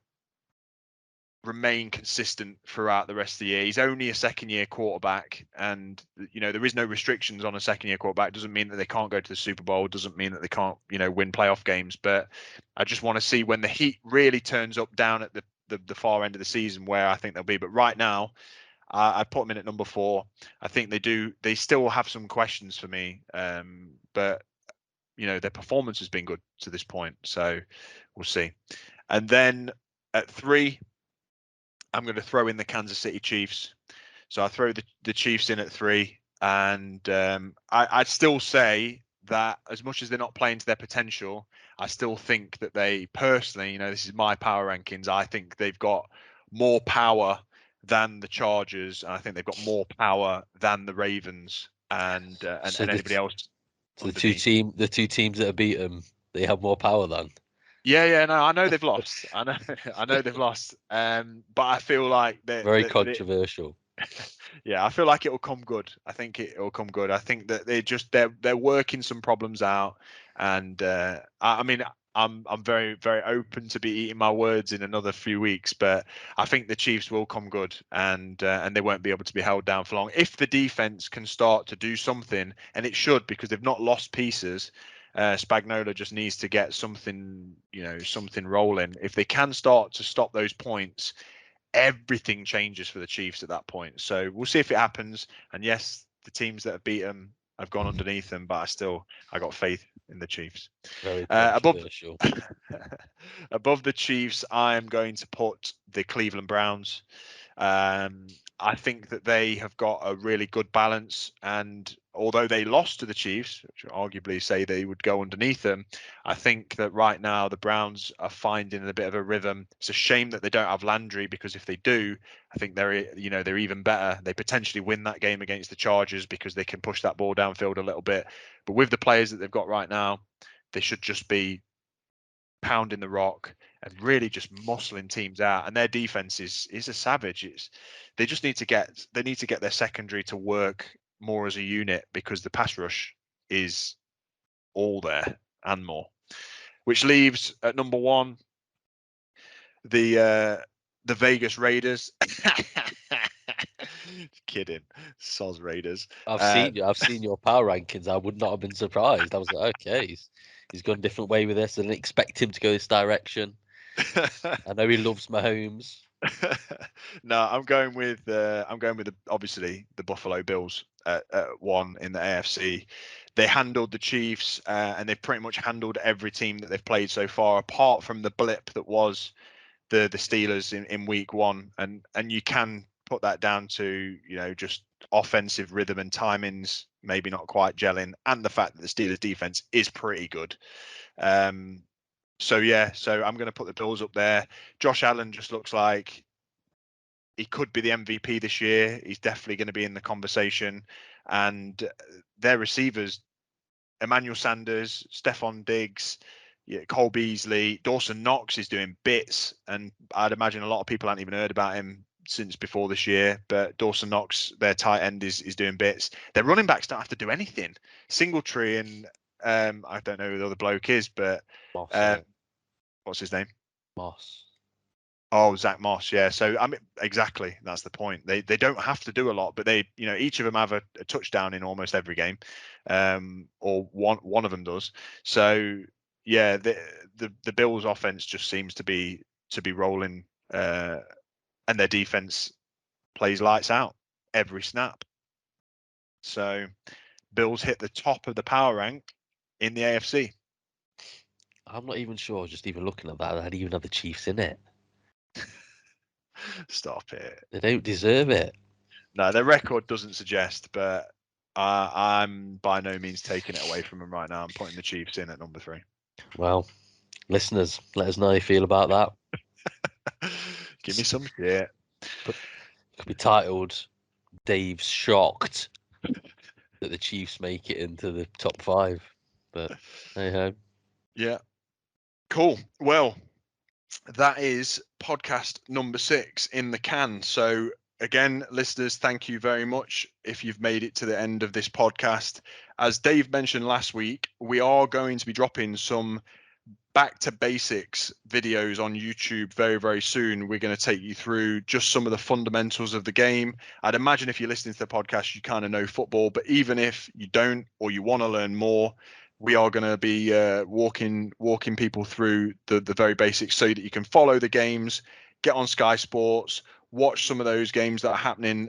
Speaker 1: remain consistent throughout the rest of the year. He's only a second-year quarterback, and there is no restrictions on a second-year quarterback. Doesn't mean that they can't go to the Super Bowl. Doesn't mean that they can't win playoff games. But I just want to see when the heat really turns up down at the far end of the season where I think they'll be. But right now, I put them in at number 4. I think they still have some questions for me, but their performance has been good to this point, so we'll see. And then at 3, I'm going to throw in the Kansas City Chiefs. So I throw the Chiefs in at 3, and I'd still say that as much as they're not playing to their potential, I still think that they personally, this is my power rankings, I think they've got more power than the Chargers, and I think they've got more power than the Ravens and anybody else.
Speaker 2: So the two teams that have beat them, they have more power than.
Speaker 1: Yeah, no, I know they've lost. I know they've lost. But I feel like they're
Speaker 2: very controversial.
Speaker 1: Yeah, I feel like it'll come good. I think it'll come good. I think that they're working some problems out, and I mean, I'm very, very open to be eating my words in another few weeks, but I think the Chiefs will come good, and they won't be able to be held down for long if the defense can start to do something, and it should, because they've not lost pieces. Spagnuolo just needs to get something rolling. If they can start to stop those points, everything changes for the Chiefs at that point. So we'll see if it happens. And yes, the teams that have beat them have gone underneath them, but I got faith in the Chiefs.
Speaker 2: Very controversial.
Speaker 1: Above the Chiefs, I am going to put the Cleveland Browns. I think that they have got a really good balance, and although they lost to the Chiefs, which arguably say they would go underneath them, I think that right now the Browns are finding a bit of a rhythm. It's a shame that they don't have Landry, because if they do, I think they're even better. They potentially win that game against the Chargers because they can push that ball downfield a little bit. But with the players that they've got right now, they should just be pounding the rock and really just muscling teams out. And their defense is a savage. They need to get their secondary to work more as a unit, because the pass rush is all there and more. Which leaves at number 1 the Vegas Raiders. Kidding, Soz Raiders.
Speaker 2: I've seen your power rankings. I would not have been surprised. I was like, okay, he's gone a different way with this. I didn't expect him to go this direction. I know he loves Mahomes.
Speaker 1: No, I'm going with obviously the Buffalo Bills at 1 in the AFC. They handled the Chiefs, and they've pretty much handled every team that they've played so far, apart from the blip that was the Steelers in week 1, and you can put that down to just offensive rhythm and timings maybe not quite gelling, and the fact that the Steelers defense is pretty good. So I'm going to put the Bills up there. Josh Allen just looks like he could be the MVP this year. He's definitely going to be in the conversation, and their receivers, Emmanuel Sanders, Stephon Diggs, Cole Beasley, Dawson Knox is doing bits, and I'd imagine a lot of people haven't even heard about him since before this year. But Dawson Knox, their tight end, is doing bits. Their running backs don't have to do anything. Singletary and I don't know who the other bloke is, but
Speaker 2: Moss,
Speaker 1: what's his name?
Speaker 2: Moss.
Speaker 1: Oh, Zach Moss, yeah. So I mean, exactly, that's the point. They don't have to do a lot, but they, each of them have a touchdown in almost every game, or one of them does. So yeah, the Bills' offense just seems to be rolling, and their defense plays lights out every snap. So Bills hit the top of the power rank in the AFC.
Speaker 2: I'm not even sure. Just even looking at that, they'd even have the Chiefs in it.
Speaker 1: Stop it.
Speaker 2: They don't deserve it.
Speaker 1: No, their record doesn't suggest, but I'm by no means taking it away from them right now. I'm putting the Chiefs in at number 3.
Speaker 2: Well, listeners, let us know how you feel about that.
Speaker 1: Give me some shit.
Speaker 2: But it could be titled "Dave's shocked that the Chiefs make it into the top 5." But hey ho.
Speaker 1: Yeah. Cool. Well, that is podcast number 6 in the can. So again, listeners, thank you very much if you've made it to the end of this podcast. As Dave mentioned last week, we are going to be dropping some back to basics videos on YouTube very, very soon. We're going to take you through just some of the fundamentals of the game. I'd imagine if you're listening to the podcast, you kind of know football, but even if you don't, or you want to learn more, we are going to be walking people through the very basics so that you can follow the games, get on Sky Sports, watch some of those games that are happening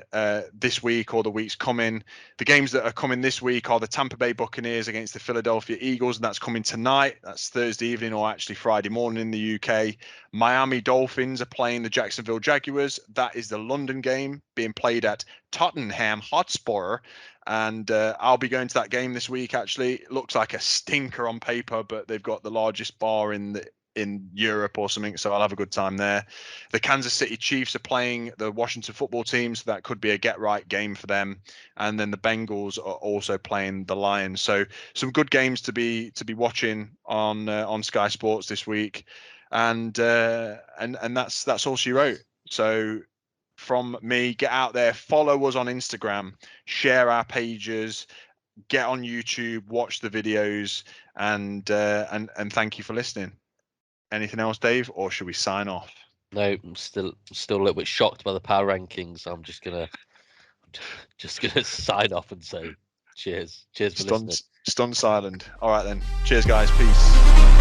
Speaker 1: this week or the weeks coming. The games that are coming this week are the Tampa Bay Buccaneers against the Philadelphia Eagles, and that's coming tonight. That's Thursday evening or actually Friday morning in the UK. Miami Dolphins are playing the Jacksonville Jaguars. That is the London game being played at Tottenham Hotspur. And I'll be going to that game this week, actually. It looks like a stinker on paper, but they've got the largest bar in Europe or something, so I'll have a good time there. The Kansas City Chiefs are playing the Washington football team, so that could be a get right game for them. And then the Bengals are also playing the Lions. So some good games to be watching on Sky Sports this week. And that's all she wrote. So from me, get out there, follow us on Instagram, share our pages, get on YouTube, watch the videos, and thank you for listening. Anything else, Dave, or should we sign off?
Speaker 2: No, I'm still a little bit shocked by the power rankings. I'm just gonna sign off and say cheers for listening.
Speaker 1: Stunned silent. All right then. Cheers, guys. Peace.